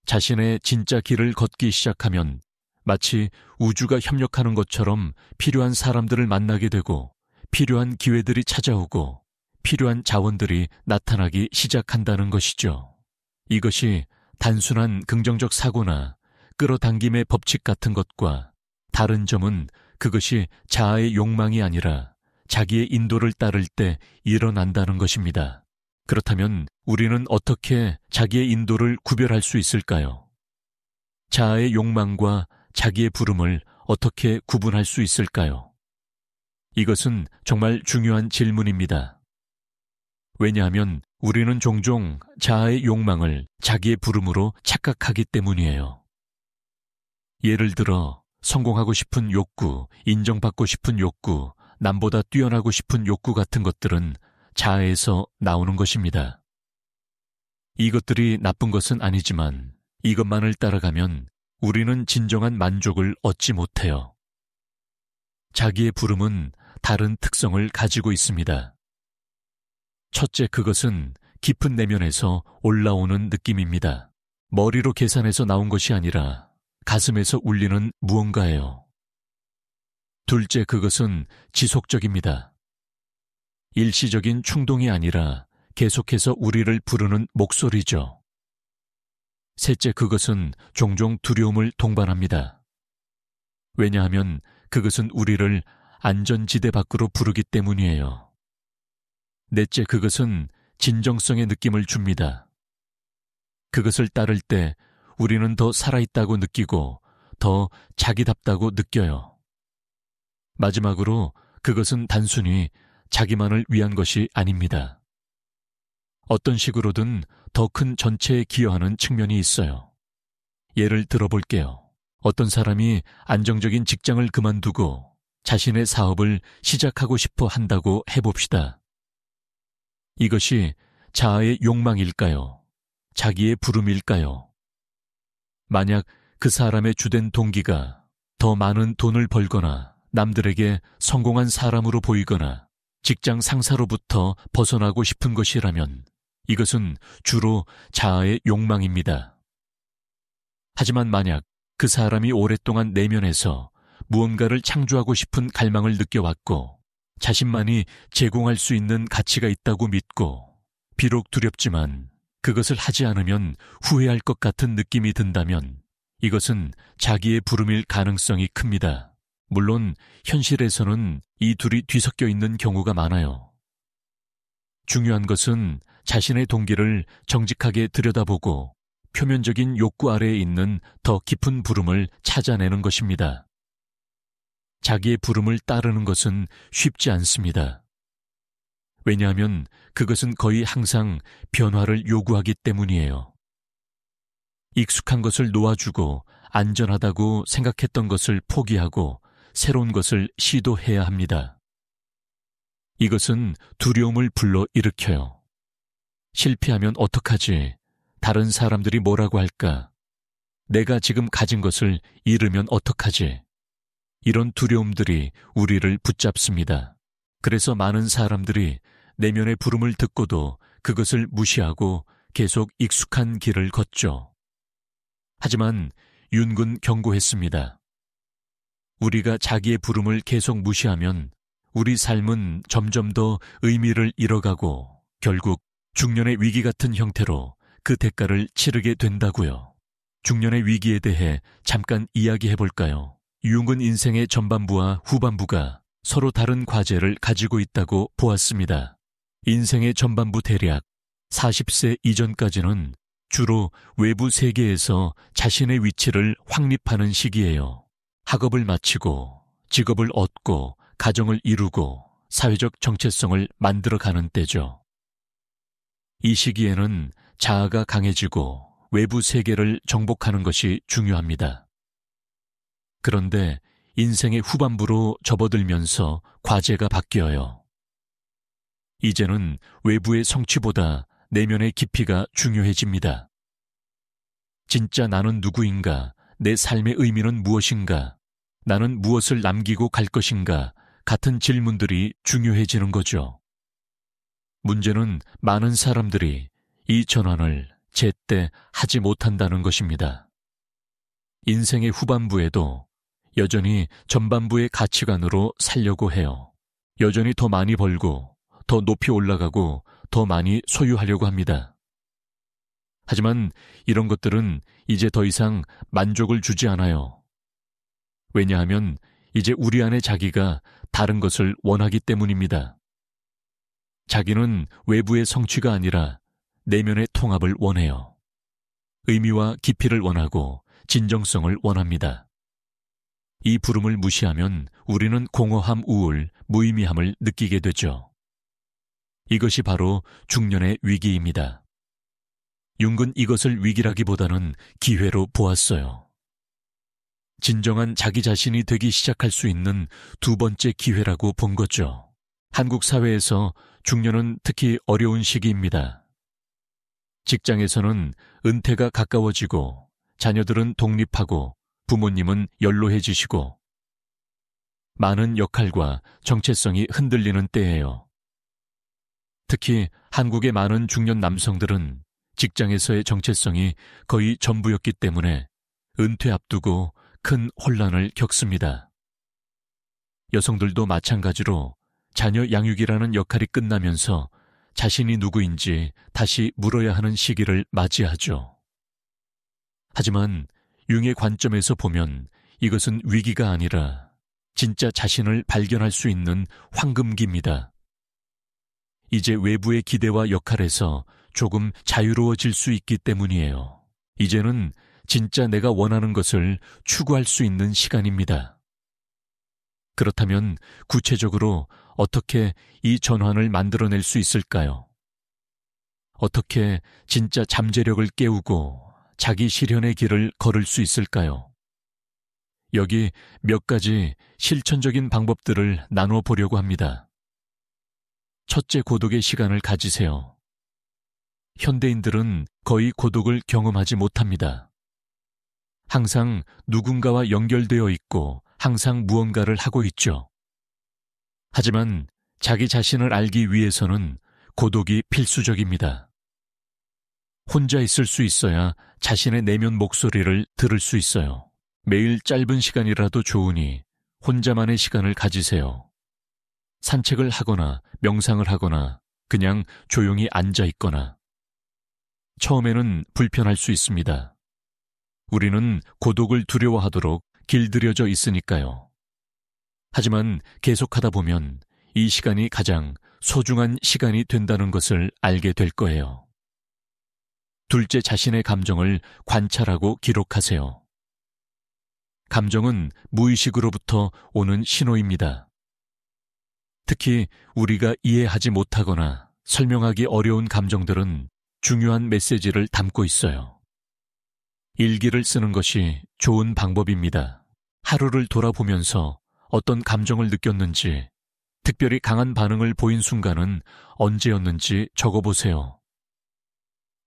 자신의 진짜 길을 걷기 시작하면 마치 우주가 협력하는 것처럼 필요한 사람들을 만나게 되고 필요한 기회들이 찾아오고 필요한 자원들이 나타나기 시작한다는 것이죠. 이것이 단순한 긍정적 사고나 끌어당김의 법칙 같은 것과 다른 점은 그것이 자아의 욕망이 아니라 자기의 인도를 따를 때 일어난다는 것입니다. 그렇다면 우리는 어떻게 자기의 인도를 구별할 수 있을까요? 자아의 욕망과 자기의 부름을 어떻게 구분할 수 있을까요? 이것은 정말 중요한 질문입니다. 왜냐하면 우리는 종종 자아의 욕망을 자기의 부름으로 착각하기 때문이에요. 예를 들어 성공하고 싶은 욕구, 인정받고 싶은 욕구, 남보다 뛰어나고 싶은 욕구 같은 것들은 자아에서 나오는 것입니다. 이것들이 나쁜 것은 아니지만 이것만을 따라가면 우리는 진정한 만족을 얻지 못해요. 자기의 부름은 다른 특성을 가지고 있습니다. 첫째, 그것은 깊은 내면에서 올라오는 느낌입니다. 머리로 계산해서 나온 것이 아니라 가슴에서 울리는 무언가예요. 둘째, 그것은 지속적입니다. 일시적인 충동이 아니라 계속해서 우리를 부르는 목소리죠. 셋째, 그것은 종종 두려움을 동반합니다. 왜냐하면 그것은 우리를 안전지대 밖으로 부르기 때문이에요. 넷째, 그것은 진정성의 느낌을 줍니다. 그것을 따를 때 우리는 더 살아있다고 느끼고 더 자기답다고 느껴요. 마지막으로 그것은 단순히 자기만을 위한 것이 아닙니다. 어떤 식으로든 더 큰 전체에 기여하는 측면이 있어요. 예를 들어볼게요. 어떤 사람이 안정적인 직장을 그만두고 자신의 사업을 시작하고 싶어 한다고 해봅시다. 이것이 자아의 욕망일까요? 자기의 부름일까요? 만약 그 사람의 주된 동기가 더 많은 돈을 벌거나 남들에게 성공한 사람으로 보이거나 직장 상사로부터 벗어나고 싶은 것이라면 이것은 주로 자아의 욕망입니다. 하지만 만약 그 사람이 오랫동안 내면에서 무언가를 창조하고 싶은 갈망을 느껴왔고 자신만이 제공할 수 있는 가치가 있다고 믿고 비록 두렵지만 그것을 하지 않으면 후회할 것 같은 느낌이 든다면 이것은 자기의 부름일 가능성이 큽니다. 물론 현실에서는 이 둘이 뒤섞여 있는 경우가 많아요. 중요한 것은 자신의 동기를 정직하게 들여다보고 표면적인 욕구 아래에 있는 더 깊은 부름을 찾아내는 것입니다. 자기의 부름을 따르는 것은 쉽지 않습니다. 왜냐하면 그것은 거의 항상 변화를 요구하기 때문이에요. 익숙한 것을 놓아주고 안전하다고 생각했던 것을 포기하고 새로운 것을 시도해야 합니다. 이것은 두려움을 불러일으켜요. 실패하면 어떡하지? 다른 사람들이 뭐라고 할까? 내가 지금 가진 것을 잃으면 어떡하지? 이런 두려움들이 우리를 붙잡습니다. 그래서 많은 사람들이 내면의 부름을 듣고도 그것을 무시하고 계속 익숙한 길을 걷죠. 하지만 윤군 경고했습니다. 우리가 자기의 부름을 계속 무시하면 우리 삶은 점점 더 의미를 잃어가고 결국 중년의 위기 같은 형태로 그 대가를 치르게 된다고요. 중년의 위기에 대해 잠깐 이야기해 볼까요? 융은 인생의 전반부와 후반부가 서로 다른 과제를 가지고 있다고 보았습니다. 인생의 전반부 대략 40세 이전까지는 주로 외부 세계에서 자신의 위치를 확립하는 시기예요. 학업을 마치고 직업을 얻고 가정을 이루고 사회적 정체성을 만들어가는 때죠. 이 시기에는 자아가 강해지고 외부 세계를 정복하는 것이 중요합니다. 그런데 인생의 후반부로 접어들면서 과제가 바뀌어요. 이제는 외부의 성취보다 내면의 깊이가 중요해집니다. 진짜 나는 누구인가? 내 삶의 의미는 무엇인가? 나는 무엇을 남기고 갈 것인가? 같은 질문들이 중요해지는 거죠. 문제는 많은 사람들이 이 전환을 제때 하지 못한다는 것입니다. 인생의 후반부에도 여전히 전반부의 가치관으로 살려고 해요. 여전히 더 많이 벌고 더 높이 올라가고 더 많이 소유하려고 합니다. 하지만 이런 것들은 이제 더 이상 만족을 주지 않아요. 왜냐하면 이제 우리 안의 자기가 다른 것을 원하기 때문입니다. 자기는 외부의 성취가 아니라 내면의 통합을 원해요. 의미와 깊이를 원하고 진정성을 원합니다. 이 부름을 무시하면 우리는 공허함, 우울, 무의미함을 느끼게 되죠. 이것이 바로 중년의 위기입니다. 융은 이것을 위기라기보다는 기회로 보았어요. 진정한 자기 자신이 되기 시작할 수 있는 두 번째 기회라고 본 거죠. 한국 사회에서 중년은 특히 어려운 시기입니다. 직장에서는 은퇴가 가까워지고 자녀들은 독립하고 부모님은 연로해지시고 많은 역할과 정체성이 흔들리는 때예요. 특히 한국의 많은 중년 남성들은 직장에서의 정체성이 거의 전부였기 때문에 은퇴 앞두고 큰 혼란을 겪습니다. 여성들도 마찬가지로 자녀 양육이라는 역할이 끝나면서 자신이 누구인지 다시 물어야 하는 시기를 맞이하죠. 하지만 융의 관점에서 보면 이것은 위기가 아니라 진짜 자신을 발견할 수 있는 황금기입니다. 이제 외부의 기대와 역할에서 조금 자유로워질 수 있기 때문이에요. 이제는 진짜 내가 원하는 것을 추구할 수 있는 시간입니다. 그렇다면 구체적으로 어떻게 이 전환을 만들어낼 수 있을까요? 어떻게 진짜 잠재력을 깨우고 자기 실현의 길을 걸을 수 있을까요? 여기 몇 가지 실천적인 방법들을 나눠 보려고 합니다. 첫째, 고독의 시간을 가지세요. 현대인들은 거의 고독을 경험하지 못합니다. 항상 누군가와 연결되어 있고 항상 무언가를 하고 있죠. 하지만 자기 자신을 알기 위해서는 고독이 필수적입니다. 혼자 있을 수 있어야 자신의 내면 목소리를 들을 수 있어요. 매일 짧은 시간이라도 좋으니 혼자만의 시간을 가지세요. 산책을 하거나 명상을 하거나 그냥 조용히 앉아 있거나. 처음에는 불편할 수 있습니다. 우리는 고독을 두려워하도록 길들여져 있으니까요. 하지만 계속하다 보면 이 시간이 가장 소중한 시간이 된다는 것을 알게 될 거예요. 둘째, 자신의 감정을 관찰하고 기록하세요. 감정은 무의식으로부터 오는 신호입니다. 특히 우리가 이해하지 못하거나 설명하기 어려운 감정들은 중요한 메시지를 담고 있어요. 일기를 쓰는 것이 좋은 방법입니다. 하루를 돌아보면서 어떤 감정을 느꼈는지, 특별히 강한 반응을 보인 순간은 언제였는지 적어보세요.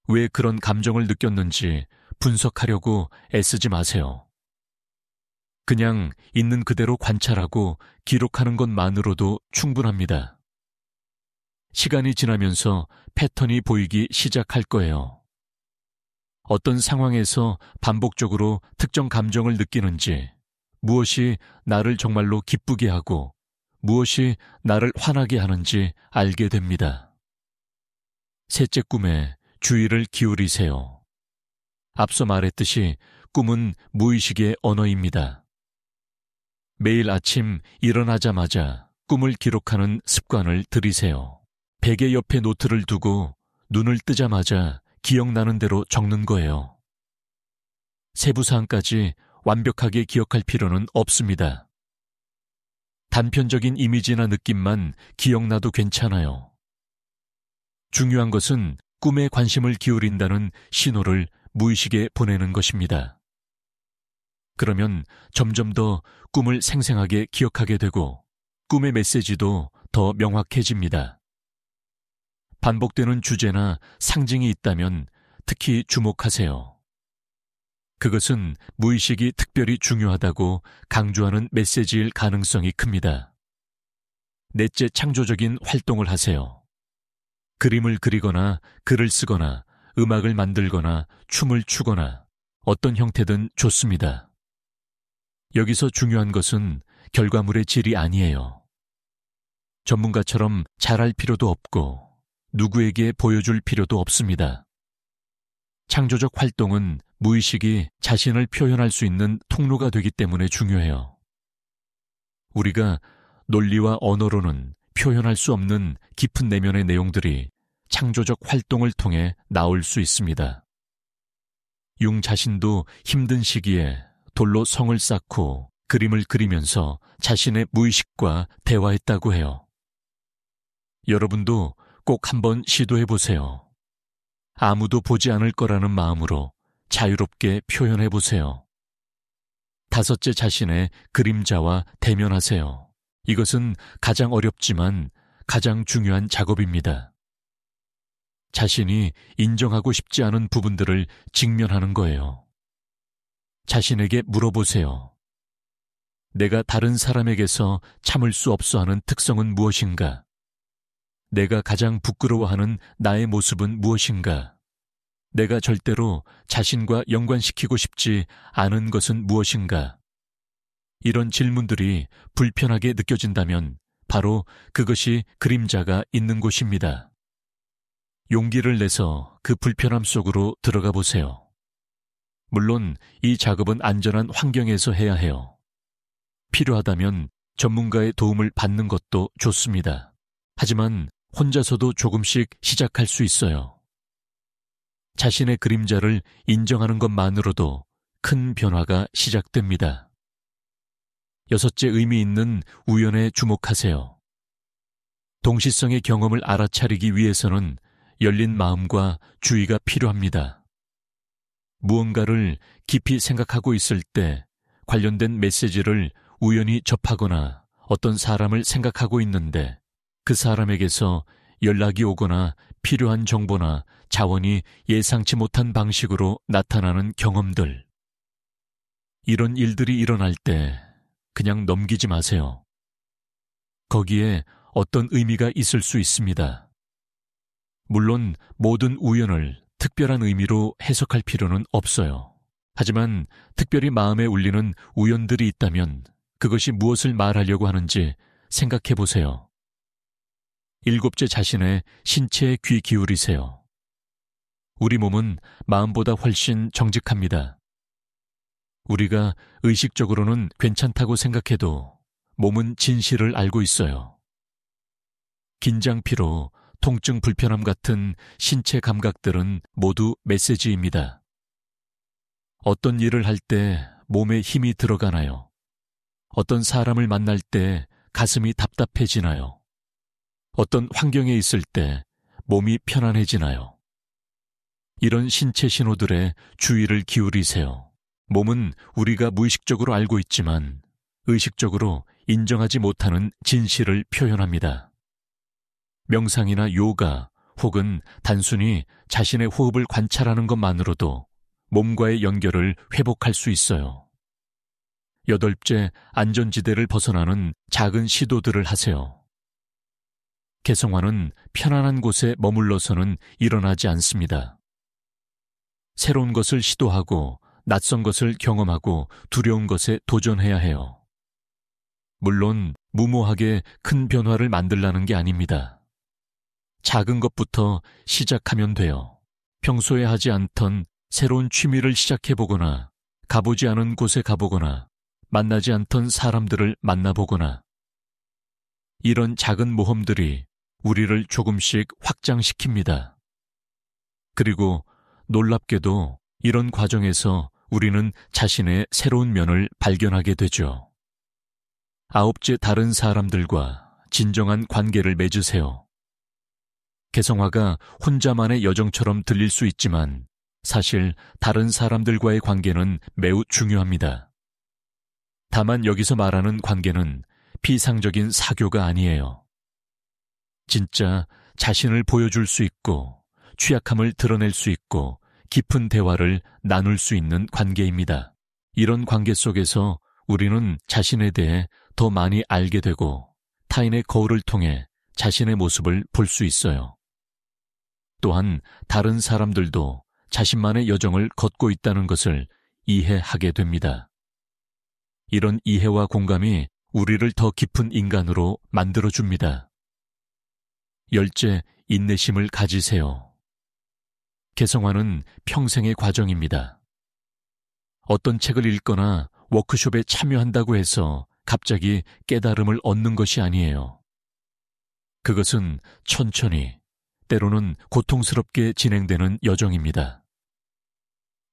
왜 그런 감정을 느꼈는지 분석하려고 애쓰지 마세요. 그냥 있는 그대로 관찰하고 기록하는 것만으로도 충분합니다. 시간이 지나면서 패턴이 보이기 시작할 거예요. 어떤 상황에서 반복적으로 특정 감정을 느끼는지, 무엇이 나를 정말로 기쁘게 하고 무엇이 나를 화나게 하는지 알게 됩니다. 셋째, 꿈에 주의를 기울이세요. 앞서 말했듯이 꿈은 무의식의 언어입니다. 매일 아침 일어나자마자 꿈을 기록하는 습관을 들이세요. 베개 옆에 노트를 두고 눈을 뜨자마자 기억나는 대로 적는 거예요. 세부사항까지 완벽하게 기억할 필요는 없습니다. 단편적인 이미지나 느낌만 기억나도 괜찮아요. 중요한 것은 꿈에 관심을 기울인다는 신호를 무의식에 보내는 것입니다. 그러면 점점 더 꿈을 생생하게 기억하게 되고 꿈의 메시지도 더 명확해집니다. 반복되는 주제나 상징이 있다면 특히 주목하세요. 그것은 무의식이 특별히 중요하다고 강조하는 메시지일 가능성이 큽니다. 넷째, 창조적인 활동을 하세요. 그림을 그리거나 글을 쓰거나 음악을 만들거나 춤을 추거나 어떤 형태든 좋습니다. 여기서 중요한 것은 결과물의 질이 아니에요. 전문가처럼 잘할 필요도 없고 누구에게 보여줄 필요도 없습니다. 창조적 활동은 무의식이 자신을 표현할 수 있는 통로가 되기 때문에 중요해요. 우리가 논리와 언어로는 표현할 수 없는 깊은 내면의 내용들이 창조적 활동을 통해 나올 수 있습니다. 융 자신도 힘든 시기에 돌로 성을 쌓고 그림을 그리면서 자신의 무의식과 대화했다고 해요. 여러분도 꼭 한번 시도해보세요. 아무도 보지 않을 거라는 마음으로 자유롭게 표현해보세요. 다섯째, 자신의 그림자와 대면하세요. 이것은 가장 어렵지만 가장 중요한 작업입니다. 자신이 인정하고 싶지 않은 부분들을 직면하는 거예요. 자신에게 물어보세요. 내가 다른 사람에게서 참을 수 없어 하는 특성은 무엇인가? 내가 가장 부끄러워하는 나의 모습은 무엇인가? 내가 절대로 자신과 연관시키고 싶지 않은 것은 무엇인가? 이런 질문들이 불편하게 느껴진다면 바로 그것이 그림자가 있는 곳입니다. 용기를 내서 그 불편함 속으로 들어가 보세요. 물론 이 작업은 안전한 환경에서 해야 해요. 필요하다면 전문가의 도움을 받는 것도 좋습니다. 하지만 혼자서도 조금씩 시작할 수 있어요. 자신의 그림자를 인정하는 것만으로도 큰 변화가 시작됩니다. 여섯째, 의미 있는 우연에 주목하세요. 동시성의 경험을 알아차리기 위해서는 열린 마음과 주의가 필요합니다. 무언가를 깊이 생각하고 있을 때 관련된 메시지를 우연히 접하거나 어떤 사람을 생각하고 있는데 그 사람에게서 연락이 오거나 필요한 정보나 자원이 예상치 못한 방식으로 나타나는 경험들. 이런 일들이 일어날 때 그냥 넘기지 마세요. 거기에 어떤 의미가 있을 수 있습니다. 물론 모든 우연을 특별한 의미로 해석할 필요는 없어요. 하지만 특별히 마음에 울리는 우연들이 있다면 그것이 무엇을 말하려고 하는지 생각해 보세요. 일곱째, 자신의 신체에 귀 기울이세요. 우리 몸은 마음보다 훨씬 정직합니다. 우리가 의식적으로는 괜찮다고 생각해도 몸은 진실을 알고 있어요. 긴장, 피로, 통증, 불편함 같은 신체 감각들은 모두 메시지입니다. 어떤 일을 할 때 몸에 힘이 들어가나요? 어떤 사람을 만날 때 가슴이 답답해지나요? 어떤 환경에 있을 때 몸이 편안해지나요? 이런 신체 신호들에 주의를 기울이세요. 몸은 우리가 무의식적으로 알고 있지만 의식적으로 인정하지 못하는 진실을 표현합니다. 명상이나 요가 혹은 단순히 자신의 호흡을 관찰하는 것만으로도 몸과의 연결을 회복할 수 있어요. 여덟째, 안전지대를 벗어나는 작은 시도들을 하세요. 개성화는 편안한 곳에 머물러서는 일어나지 않습니다. 새로운 것을 시도하고 낯선 것을 경험하고 두려운 것에 도전해야 해요. 물론 무모하게 큰 변화를 만들라는 게 아닙니다. 작은 것부터 시작하면 돼요. 평소에 하지 않던 새로운 취미를 시작해보거나 가보지 않은 곳에 가보거나 만나지 않던 사람들을 만나보거나 이런 작은 모험들이 우리를 조금씩 확장시킵니다. 그리고 놀랍게도 이런 과정에서 우리는 자신의 새로운 면을 발견하게 되죠. 아홉째, 다른 사람들과 진정한 관계를 맺으세요. 개성화가 혼자만의 여정처럼 들릴 수 있지만 사실 다른 사람들과의 관계는 매우 중요합니다. 다만 여기서 말하는 관계는 피상적인 사교가 아니에요. 진짜 자신을 보여줄 수 있고 취약함을 드러낼 수 있고 깊은 대화를 나눌 수 있는 관계입니다. 이런 관계 속에서 우리는 자신에 대해 더 많이 알게 되고 타인의 거울을 통해 자신의 모습을 볼 수 있어요. 또한 다른 사람들도 자신만의 여정을 걷고 있다는 것을 이해하게 됩니다. 이런 이해와 공감이 우리를 더 깊은 인간으로 만들어줍니다. 열째, 인내심을 가지세요. 개성화는 평생의 과정입니다. 어떤 책을 읽거나 워크숍에 참여한다고 해서 갑자기 깨달음을 얻는 것이 아니에요. 그것은 천천히, 때로는 고통스럽게 진행되는 여정입니다.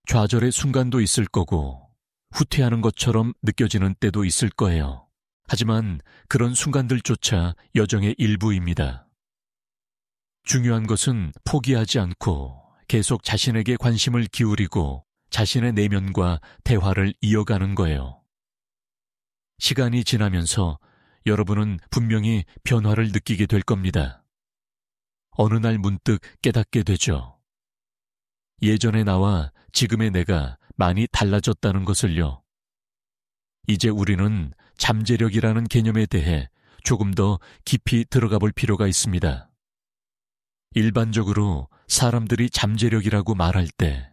좌절의 순간도 있을 거고 후퇴하는 것처럼 느껴지는 때도 있을 거예요. 하지만 그런 순간들조차 여정의 일부입니다. 중요한 것은 포기하지 않고 계속 자신에게 관심을 기울이고 자신의 내면과 대화를 이어가는 거예요. 시간이 지나면서 여러분은 분명히 변화를 느끼게 될 겁니다. 어느 날 문득 깨닫게 되죠. 예전의 나와 지금의 내가 많이 달라졌다는 것을요. 이제 우리는 잠재력이라는 개념에 대해 조금 더 깊이 들어가 볼 필요가 있습니다. 일반적으로 사람들이 잠재력이라고 말할 때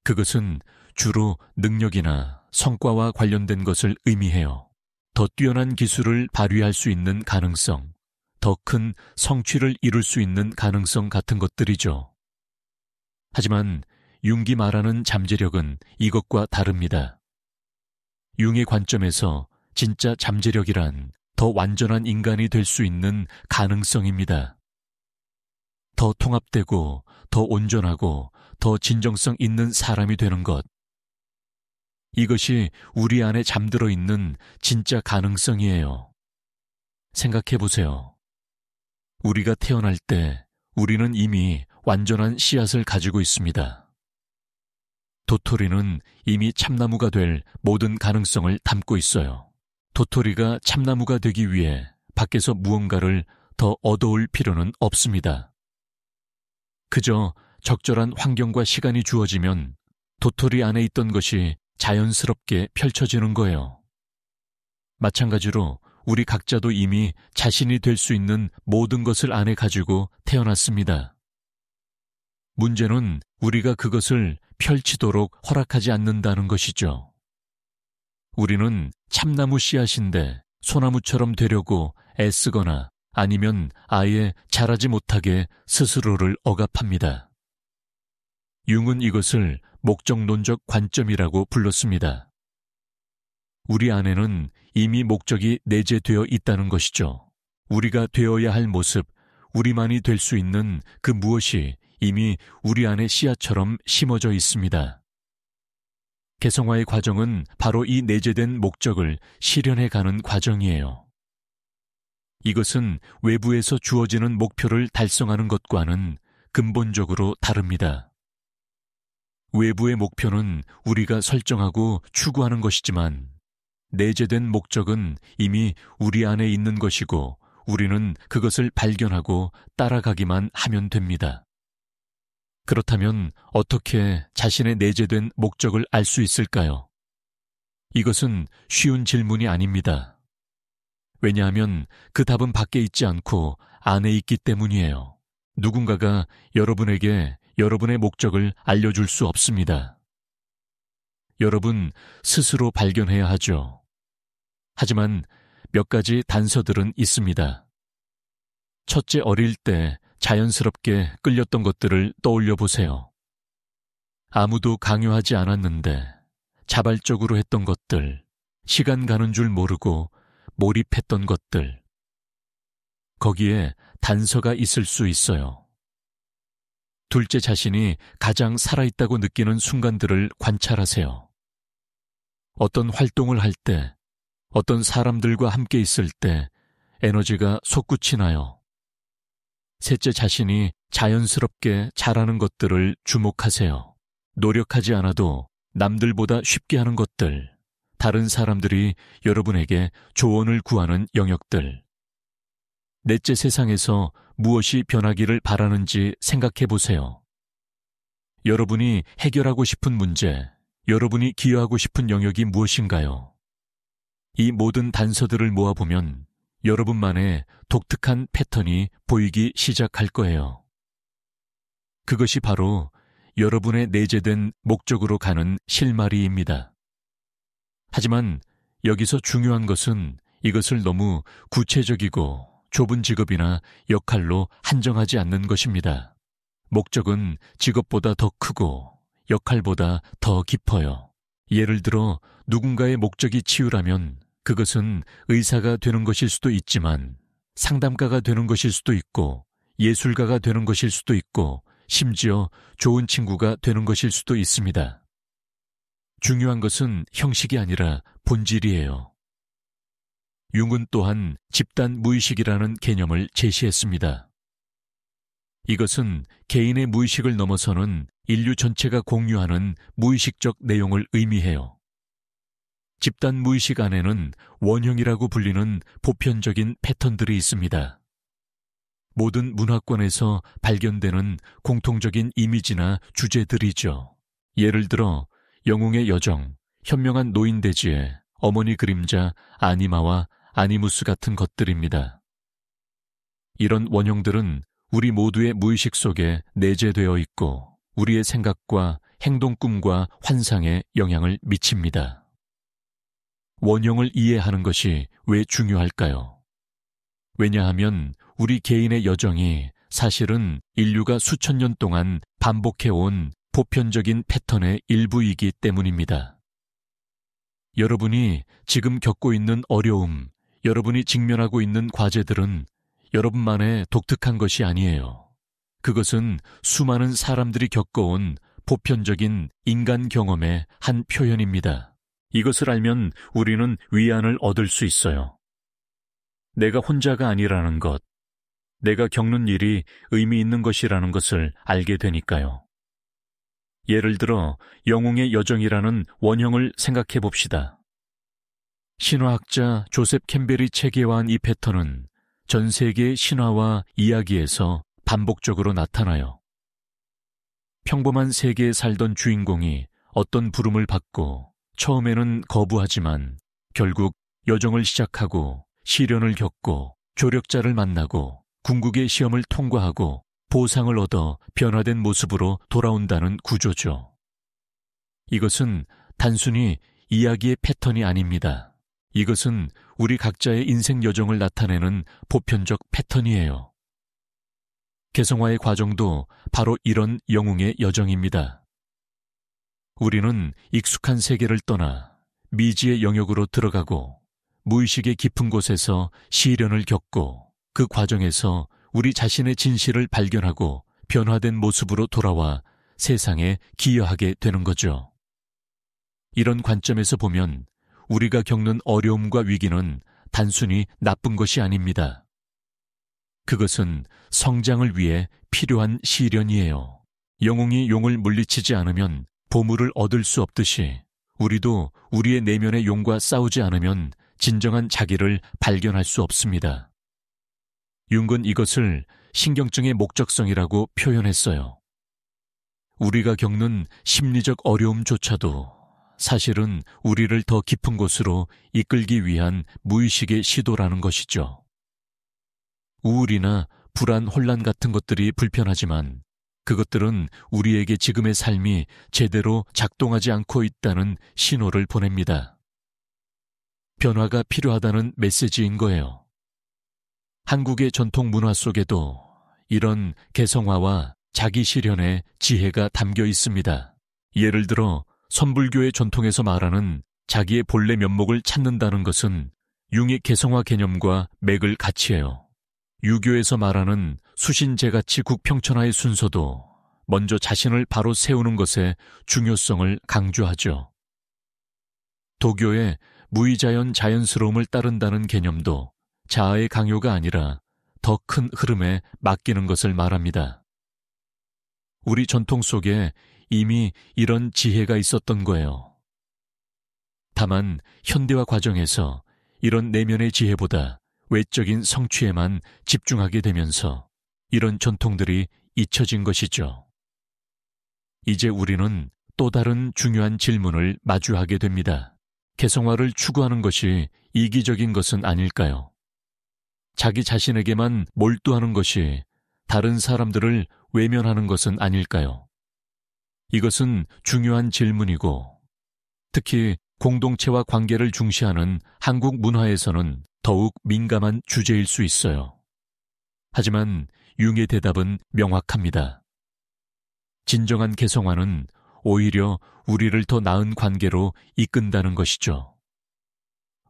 그것은 주로 능력이나 성과와 관련된 것을 의미해요. 더 뛰어난 기술을 발휘할 수 있는 가능성, 더 큰 성취를 이룰 수 있는 가능성 같은 것들이죠. 하지만 융기 말하는 잠재력은 이것과 다릅니다. 융의 관점에서 진짜 잠재력이란 더 완전한 인간이 될 수 있는 가능성입니다. 더 통합되고, 더 온전하고, 더 진정성 있는 사람이 되는 것. 이것이 우리 안에 잠들어 있는 진짜 가능성이에요. 생각해 보세요. 우리가 태어날 때 우리는 이미 완전한 씨앗을 가지고 있습니다. 도토리는 이미 참나무가 될 모든 가능성을 담고 있어요. 도토리가 참나무가 되기 위해 밖에서 무언가를 더 얻어올 필요는 없습니다. 그저 적절한 환경과 시간이 주어지면 도토리 안에 있던 것이 자연스럽게 펼쳐지는 거예요. 마찬가지로 우리 각자도 이미 자신이 될 수 있는 모든 것을 안에 가지고 태어났습니다. 문제는 우리가 그것을 펼치도록 허락하지 않는다는 것이죠. 우리는 참나무 씨앗인데 소나무처럼 되려고 애쓰거나 아니면 아예 자라지 못하게 스스로를 억압합니다. 융은 이것을 목적론적 관점이라고 불렀습니다. 우리 안에는 이미 목적이 내재되어 있다는 것이죠. 우리가 되어야 할 모습, 우리만이 될 수 있는 그 무엇이 이미 우리 안에 씨앗처럼 심어져 있습니다. 개성화의 과정은 바로 이 내재된 목적을 실현해가는 과정이에요. 이것은 외부에서 주어지는 목표를 달성하는 것과는 근본적으로 다릅니다. 외부의 목표는 우리가 설정하고 추구하는 것이지만 내재된 목적은 이미 우리 안에 있는 것이고 우리는 그것을 발견하고 따라가기만 하면 됩니다. 그렇다면 어떻게 자신의 내재된 목적을 알 수 있을까요? 이것은 쉬운 질문이 아닙니다. 왜냐하면 그 답은 밖에 있지 않고 안에 있기 때문이에요. 누군가가 여러분에게 여러분의 목적을 알려줄 수 없습니다. 여러분 스스로 발견해야 하죠. 하지만 몇 가지 단서들은 있습니다. 첫째, 어릴 때 자연스럽게 끌렸던 것들을 떠올려 보세요. 아무도 강요하지 않았는데 자발적으로 했던 것들, 시간 가는 줄 모르고 몰입했던 것들. 거기에 단서가 있을 수 있어요. 둘째, 자신이 가장 살아있다고 느끼는 순간들을 관찰하세요. 어떤 활동을 할 때, 어떤 사람들과 함께 있을 때 에너지가 솟구치 나요. 셋째, 자신이 자연스럽게 잘하는 것들을 주목하세요. 노력하지 않아도 남들보다 쉽게 하는 것들, 다른 사람들이 여러분에게 조언을 구하는 영역들. 넷째, 세상에서 무엇이 변하기를 바라는지 생각해 보세요. 여러분이 해결하고 싶은 문제, 여러분이 기여하고 싶은 영역이 무엇인가요? 이 모든 단서들을 모아보면 여러분만의 독특한 패턴이 보이기 시작할 거예요. 그것이 바로 여러분의 내재된 목적으로 가는 실마리입니다. 하지만 여기서 중요한 것은 이것을 너무 구체적이고 좁은 직업이나 역할로 한정하지 않는 것입니다. 목적은 직업보다 더 크고 역할보다 더 깊어요. 예를 들어 누군가의 목적이 치유라면 그것은 의사가 되는 것일 수도 있지만 상담가가 되는 것일 수도 있고 예술가가 되는 것일 수도 있고 심지어 좋은 친구가 되는 것일 수도 있습니다. 중요한 것은 형식이 아니라 본질이에요. 융은 또한 집단 무의식이라는 개념을 제시했습니다. 이것은 개인의 무의식을 넘어서는 인류 전체가 공유하는 무의식적 내용을 의미해요. 집단 무의식 안에는 원형이라고 불리는 보편적인 패턴들이 있습니다. 모든 문화권에서 발견되는 공통적인 이미지나 주제들이죠. 예를 들어 영웅의 여정, 현명한 노인대지의 어머니 그림자 아니마와 아니무스 같은 것들입니다. 이런 원형들은 우리 모두의 무의식 속에 내재되어 있고 우리의 생각과 행동, 꿈과 환상에 영향을 미칩니다. 원형을 이해하는 것이 왜 중요할까요? 왜냐하면 우리 개인의 여정이 사실은 인류가 수천 년 동안 반복해온 보편적인 패턴의 일부이기 때문입니다. 여러분이 지금 겪고 있는 어려움, 여러분이 직면하고 있는 과제들은 여러분만의 독특한 것이 아니에요. 그것은 수많은 사람들이 겪어온 보편적인 인간 경험의 한 표현입니다. 이것을 알면 우리는 위안을 얻을 수 있어요. 내가 혼자가 아니라는 것, 내가 겪는 일이 의미 있는 것이라는 것을 알게 되니까요. 예를 들어 영웅의 여정이라는 원형을 생각해 봅시다. 신화학자 조셉 캠벨이 체계화한 이 패턴은 전 세계의 신화와 이야기에서 반복적으로 나타나요. 평범한 세계에 살던 주인공이 어떤 부름을 받고 처음에는 거부하지만 결국 여정을 시작하고 시련을 겪고 조력자를 만나고 궁극의 시험을 통과하고 보상을 얻어 변화된 모습으로 돌아온다는 구조죠. 이것은 단순히 이야기의 패턴이 아닙니다. 이것은 우리 각자의 인생 여정을 나타내는 보편적 패턴이에요. 개성화의 과정도 바로 이런 영웅의 여정입니다. 우리는 익숙한 세계를 떠나 미지의 영역으로 들어가고 무의식의 깊은 곳에서 시련을 겪고 그 과정에서 우리 자신의 진실을 발견하고 변화된 모습으로 돌아와 세상에 기여하게 되는 거죠. 이런 관점에서 보면 우리가 겪는 어려움과 위기는 단순히 나쁜 것이 아닙니다. 그것은 성장을 위해 필요한 시련이에요. 영웅이 용을 물리치지 않으면 보물을 얻을 수 없듯이 우리도 우리의 내면의 용과 싸우지 않으면 진정한 자기를 발견할 수 없습니다. 융은 이것을 신경증의 목적성이라고 표현했어요. 우리가 겪는 심리적 어려움조차도 사실은 우리를 더 깊은 곳으로 이끌기 위한 무의식의 시도라는 것이죠. 우울이나 불안, 혼란 같은 것들이 불편하지만 그것들은 우리에게 지금의 삶이 제대로 작동하지 않고 있다는 신호를 보냅니다. 변화가 필요하다는 메시지인 거예요. 한국의 전통 문화 속에도 이런 개성화와 자기 실현의 지혜가 담겨 있습니다. 예를 들어 선불교의 전통에서 말하는 자기의 본래 면목을 찾는다는 것은 융의 개성화 개념과 맥을 같이 해요. 유교에서 말하는 수신제가치 국평천하의 순서도 먼저 자신을 바로 세우는 것의 중요성을 강조하죠. 도교의 무의자연 자연스러움을 따른다는 개념도 자아의 강요가 아니라 더 큰 흐름에 맡기는 것을 말합니다. 우리 전통 속에 이미 이런 지혜가 있었던 거예요. 다만 현대화 과정에서 이런 내면의 지혜보다 외적인 성취에만 집중하게 되면서 이런 전통들이 잊혀진 것이죠. 이제 우리는 또 다른 중요한 질문을 마주하게 됩니다. 개성화를 추구하는 것이 이기적인 것은 아닐까요? 자기 자신에게만 몰두하는 것이 다른 사람들을 외면하는 것은 아닐까요? 이것은 중요한 질문이고 특히 공동체와 관계를 중시하는 한국 문화에서는 더욱 민감한 주제일 수 있어요. 하지만 융의 대답은 명확합니다. 진정한 개성화는 오히려 우리를 더 나은 관계로 이끈다는 것이죠.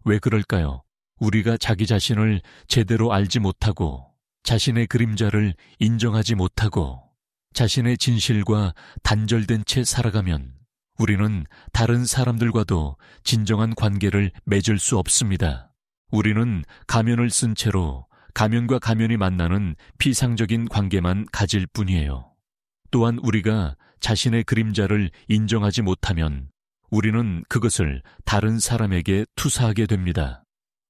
왜 그럴까요? 우리가 자기 자신을 제대로 알지 못하고 자신의 그림자를 인정하지 못하고 자신의 진실과 단절된 채 살아가면 우리는 다른 사람들과도 진정한 관계를 맺을 수 없습니다. 우리는 가면을 쓴 채로 가면과 가면이 만나는 피상적인 관계만 가질 뿐이에요. 또한 우리가 자신의 그림자를 인정하지 못하면 우리는 그것을 다른 사람에게 투사하게 됩니다.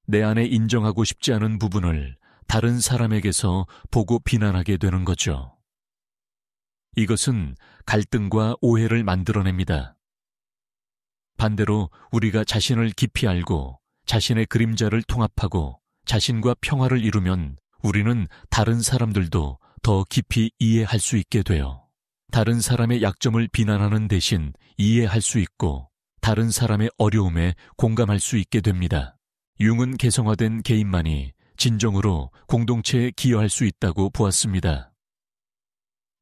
내 안에 인정하고 싶지 않은 부분을 다른 사람에게서 보고 비난하게 되는 거죠. 이것은 갈등과 오해를 만들어냅니다. 반대로 우리가 자신을 깊이 알고 자신의 그림자를 통합하고 자신과 평화를 이루면 우리는 다른 사람들도 더 깊이 이해할 수 있게 돼요. 다른 사람의 약점을 비난하는 대신 이해할 수 있고 다른 사람의 어려움에 공감할 수 있게 됩니다. 융은 개성화된 개인만이 진정으로 공동체에 기여할 수 있다고 보았습니다.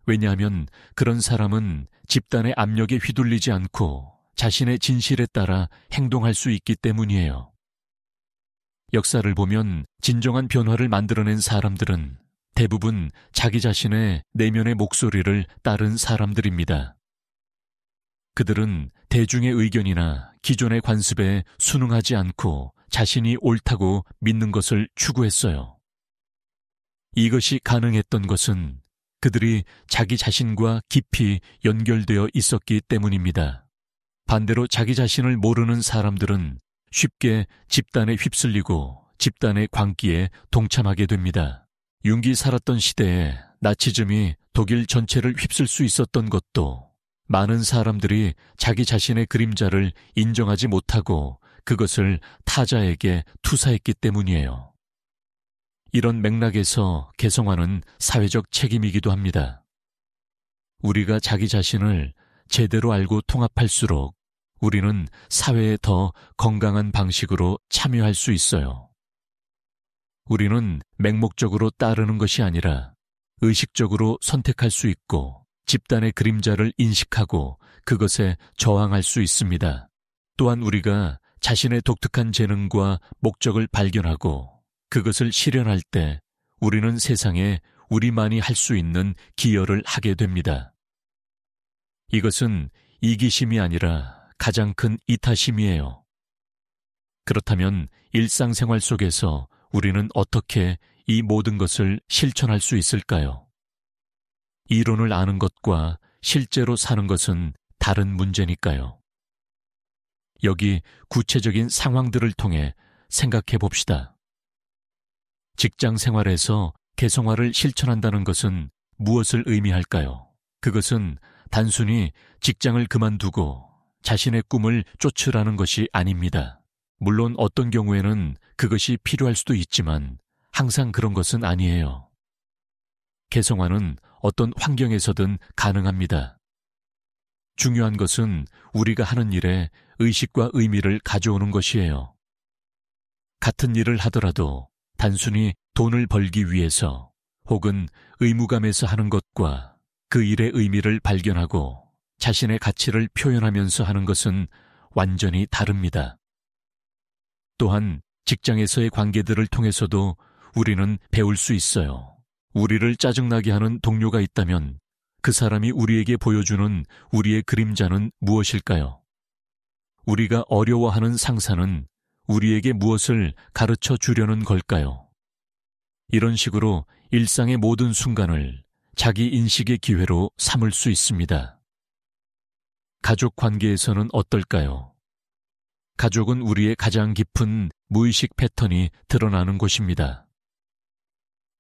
왜냐하면 그런 사람은 집단의 압력에 휘둘리지 않고 자신의 진실에 따라 행동할 수 있기 때문이에요. 역사를 보면 진정한 변화를 만들어낸 사람들은 대부분 자기 자신의 내면의 목소리를 따른 사람들입니다. 그들은 대중의 의견이나 기존의 관습에 순응하지 않고 자신이 옳다고 믿는 것을 추구했어요. 이것이 가능했던 것은 그들이 자기 자신과 깊이 연결되어 있었기 때문입니다. 반대로 자기 자신을 모르는 사람들은 쉽게 집단에 휩쓸리고 집단의 광기에 동참하게 됩니다. 융이 살았던 시대에 나치즘이 독일 전체를 휩쓸 수 있었던 것도 많은 사람들이 자기 자신의 그림자를 인정하지 못하고 그것을 타자에게 투사했기 때문이에요. 이런 맥락에서 개성화는 사회적 책임이기도 합니다. 우리가 자기 자신을 제대로 알고 통합할수록 우리는 사회에 더 건강한 방식으로 참여할 수 있어요. 우리는 맹목적으로 따르는 것이 아니라 의식적으로 선택할 수 있고 집단의 그림자를 인식하고 그것에 저항할 수 있습니다. 또한 우리가 자신의 독특한 재능과 목적을 발견하고 그것을 실현할 때 우리는 세상에 우리만이 할 수 있는 기여를 하게 됩니다. 이것은 이기심이 아니라 가장 큰 이타심이에요. 그렇다면 일상생활 속에서 우리는 어떻게 이 모든 것을 실천할 수 있을까요? 이론을 아는 것과 실제로 사는 것은 다른 문제니까요. 여기 구체적인 상황들을 통해 생각해 봅시다. 직장 생활에서 개성화를 실천한다는 것은 무엇을 의미할까요? 그것은 단순히 직장을 그만두고 자신의 꿈을 쫓으라는 것이 아닙니다. 물론 어떤 경우에는 그것이 필요할 수도 있지만 항상 그런 것은 아니에요. 개성화는 어떤 환경에서든 가능합니다. 중요한 것은 우리가 하는 일에 의식과 의미를 가져오는 것이에요. 같은 일을 하더라도 단순히 돈을 벌기 위해서 혹은 의무감에서 하는 것과 그 일의 의미를 발견하고 자신의 가치를 표현하면서 하는 것은 완전히 다릅니다. 또한 직장에서의 관계들을 통해서도 우리는 배울 수 있어요. 우리를 짜증나게 하는 동료가 있다면 그 사람이 우리에게 보여주는 우리의 그림자는 무엇일까요? 우리가 어려워하는 상사는 우리에게 무엇을 가르쳐 주려는 걸까요? 이런 식으로 일상의 모든 순간을 자기 인식의 기회로 삼을 수 있습니다. 가족 관계에서는 어떨까요? 가족은 우리의 가장 깊은 무의식 패턴이 드러나는 곳입니다.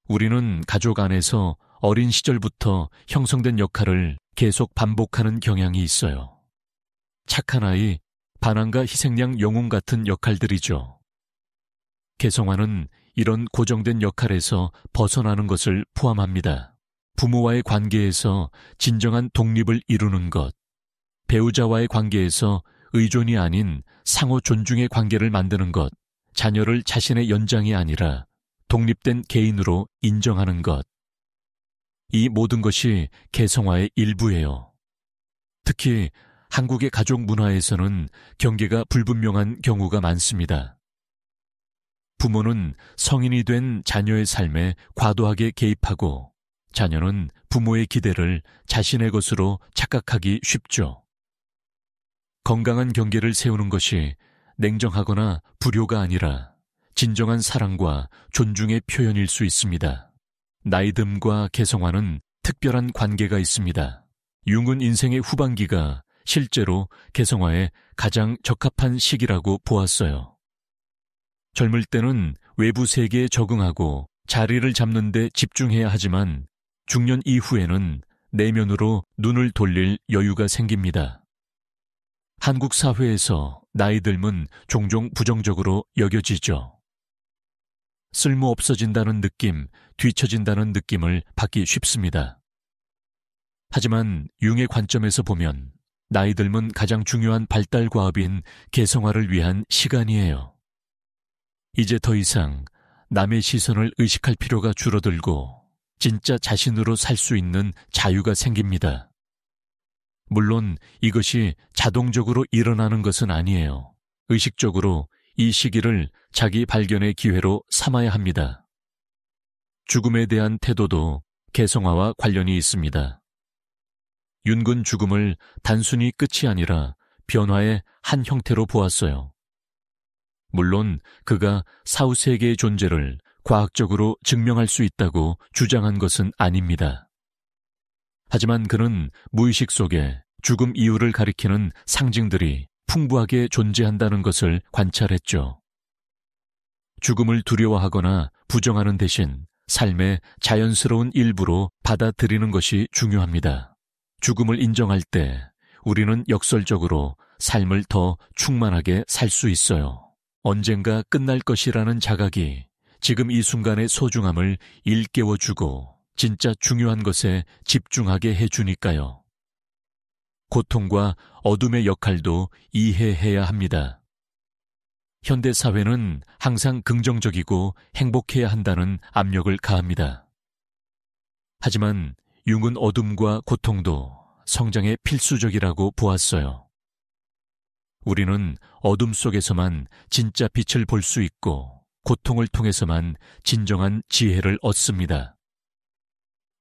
우리는 가족 안에서 어린 시절부터 형성된 역할을 계속 반복하는 경향이 있어요. 착한 아이, 반항과 희생양 영웅 같은 역할들이죠. 개성화는 이런 고정된 역할에서 벗어나는 것을 포함합니다. 부모와의 관계에서 진정한 독립을 이루는 것, 배우자와의 관계에서 의존이 아닌 상호 존중의 관계를 만드는 것, 자녀를 자신의 연장이 아니라 독립된 개인으로 인정하는 것. 이 모든 것이 개성화의 일부예요. 특히 한국의 가족 문화에서는 경계가 불분명한 경우가 많습니다. 부모는 성인이 된 자녀의 삶에 과도하게 개입하고 자녀는 부모의 기대를 자신의 것으로 착각하기 쉽죠. 건강한 경계를 세우는 것이 냉정하거나 불효가 아니라 진정한 사랑과 존중의 표현일 수 있습니다. 나이듦과 개성화는 특별한 관계가 있습니다. 융은 인생의 후반기가 실제로 개성화에 가장 적합한 시기라고 보았어요. 젊을 때는 외부 세계에 적응하고 자리를 잡는 데 집중해야 하지만 중년 이후에는 내면으로 눈을 돌릴 여유가 생깁니다. 한국 사회에서 나이 듦은 종종 부정적으로 여겨지죠. 쓸모 없어진다는 느낌, 뒤처진다는 느낌을 받기 쉽습니다. 하지만 융의 관점에서 보면 나이 들면 가장 중요한 발달 과업인 개성화를 위한 시간이에요. 이제 더 이상 남의 시선을 의식할 필요가 줄어들고 진짜 자신으로 살 수 있는 자유가 생깁니다. 물론 이것이 자동적으로 일어나는 것은 아니에요. 의식적으로 이 시기를 자기 발견의 기회로 삼아야 합니다. 죽음에 대한 태도도 개성화와 관련이 있습니다. 윤근 죽음을 단순히 끝이 아니라 변화의 한 형태로 보았어요. 물론 그가 사후세계의 존재를 과학적으로 증명할 수 있다고 주장한 것은 아닙니다. 하지만 그는 무의식 속에 죽음 이후를 가리키는 상징들이 풍부하게 존재한다는 것을 관찰했죠. 죽음을 두려워하거나 부정하는 대신 삶의 자연스러운 일부로 받아들이는 것이 중요합니다. 죽음을 인정할 때 우리는 역설적으로 삶을 더 충만하게 살 수 있어요. 언젠가 끝날 것이라는 자각이 지금 이 순간의 소중함을 일깨워주고 진짜 중요한 것에 집중하게 해주니까요. 고통과 어둠의 역할도 이해해야 합니다. 현대사회는 항상 긍정적이고 행복해야 한다는 압력을 가합니다. 하지만 융은 어둠과 고통도 성장의 필수적이라고 보았어요. 우리는 어둠 속에서만 진짜 빛을 볼 수 있고 고통을 통해서만 진정한 지혜를 얻습니다.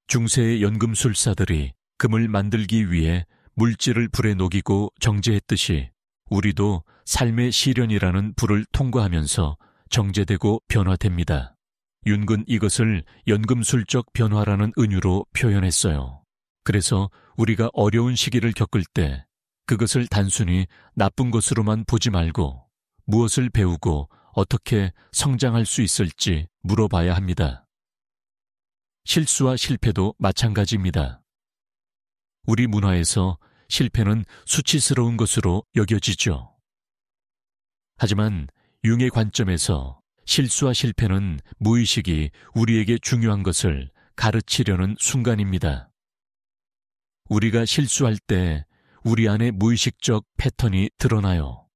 중세의 연금술사들이 금을 만들기 위해 물질을 불에 녹이고 정제했듯이 우리도 삶의 시련이라는 불을 통과하면서 정제되고 변화됩니다. 윤근 이것을 연금술적 변화라는 은유로 표현했어요. 그래서 우리가 어려운 시기를 겪을 때 그것을 단순히 나쁜 것으로만 보지 말고 무엇을 배우고 어떻게 성장할 수 있을지 물어봐야 합니다. 실수와 실패도 마찬가지입니다. 우리 문화에서 실패는 수치스러운 것으로 여겨지죠. 하지만 융의 관점에서 실수와 실패는 무의식이 우리에게 중요한 것을 가르치려는 순간입니다. 우리가 실수할 때 우리 안에 무의식적 패턴이 드러나요.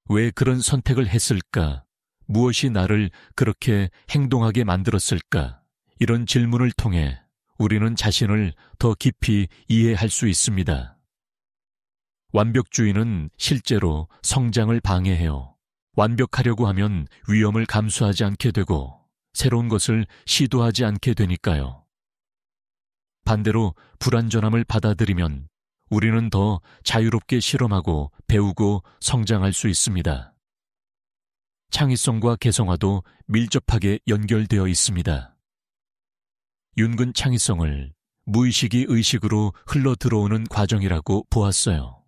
왜 그런 선택을 했을까? 무엇이 나를 그렇게 행동하게 만들었을까? 이런 질문을 통해 우리는 자신을 더 깊이 이해할 수 있습니다. 완벽주의는 실제로 성장을 방해해요. 완벽하려고 하면 위험을 감수하지 않게 되고 새로운 것을 시도하지 않게 되니까요. 반대로 불완전함을 받아들이면 우리는 더 자유롭게 실험하고 배우고 성장할 수 있습니다. 창의성과 개성화도 밀접하게 연결되어 있습니다. 윤근 창의성을 무의식이 의식으로 흘러 들어오는 과정이라고 보았어요.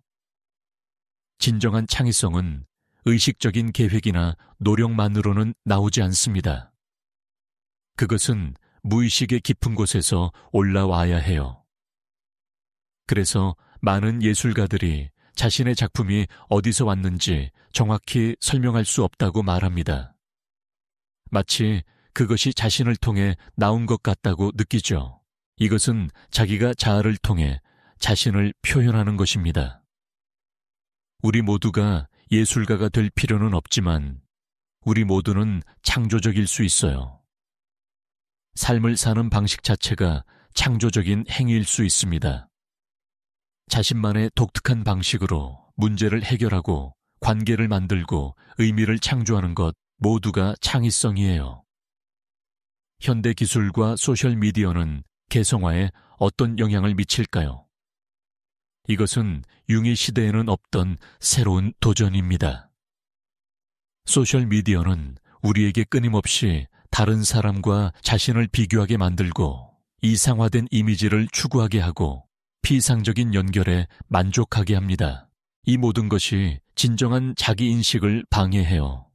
진정한 창의성은 의식적인 계획이나 노력만으로는 나오지 않습니다. 그것은 무의식의 깊은 곳에서 올라와야 해요. 그래서 많은 예술가들이 자신의 작품이 어디서 왔는지 정확히 설명할 수 없다고 말합니다. 마치 그것이 자신을 통해 나온 것 같다고 느끼죠. 이것은 자기가 자아를 통해 자신을 표현하는 것입니다. 우리 모두가 예술가가 될 필요는 없지만 우리 모두는 창조적일 수 있어요. 삶을 사는 방식 자체가 창조적인 행위일 수 있습니다. 자신만의 독특한 방식으로 문제를 해결하고 관계를 만들고 의미를 창조하는 것 모두가 창의성이에요. 현대 기술과 소셜미디어는 개성화에 어떤 영향을 미칠까요? 이것은 융의 시대에는 없던 새로운 도전입니다. 소셜미디어는 우리에게 끊임없이 다른 사람과 자신을 비교하게 만들고 이상화된 이미지를 추구하게 하고 피상적인 연결에 만족하게 합니다. 이 모든 것이 진정한 자기인식을 방해해요.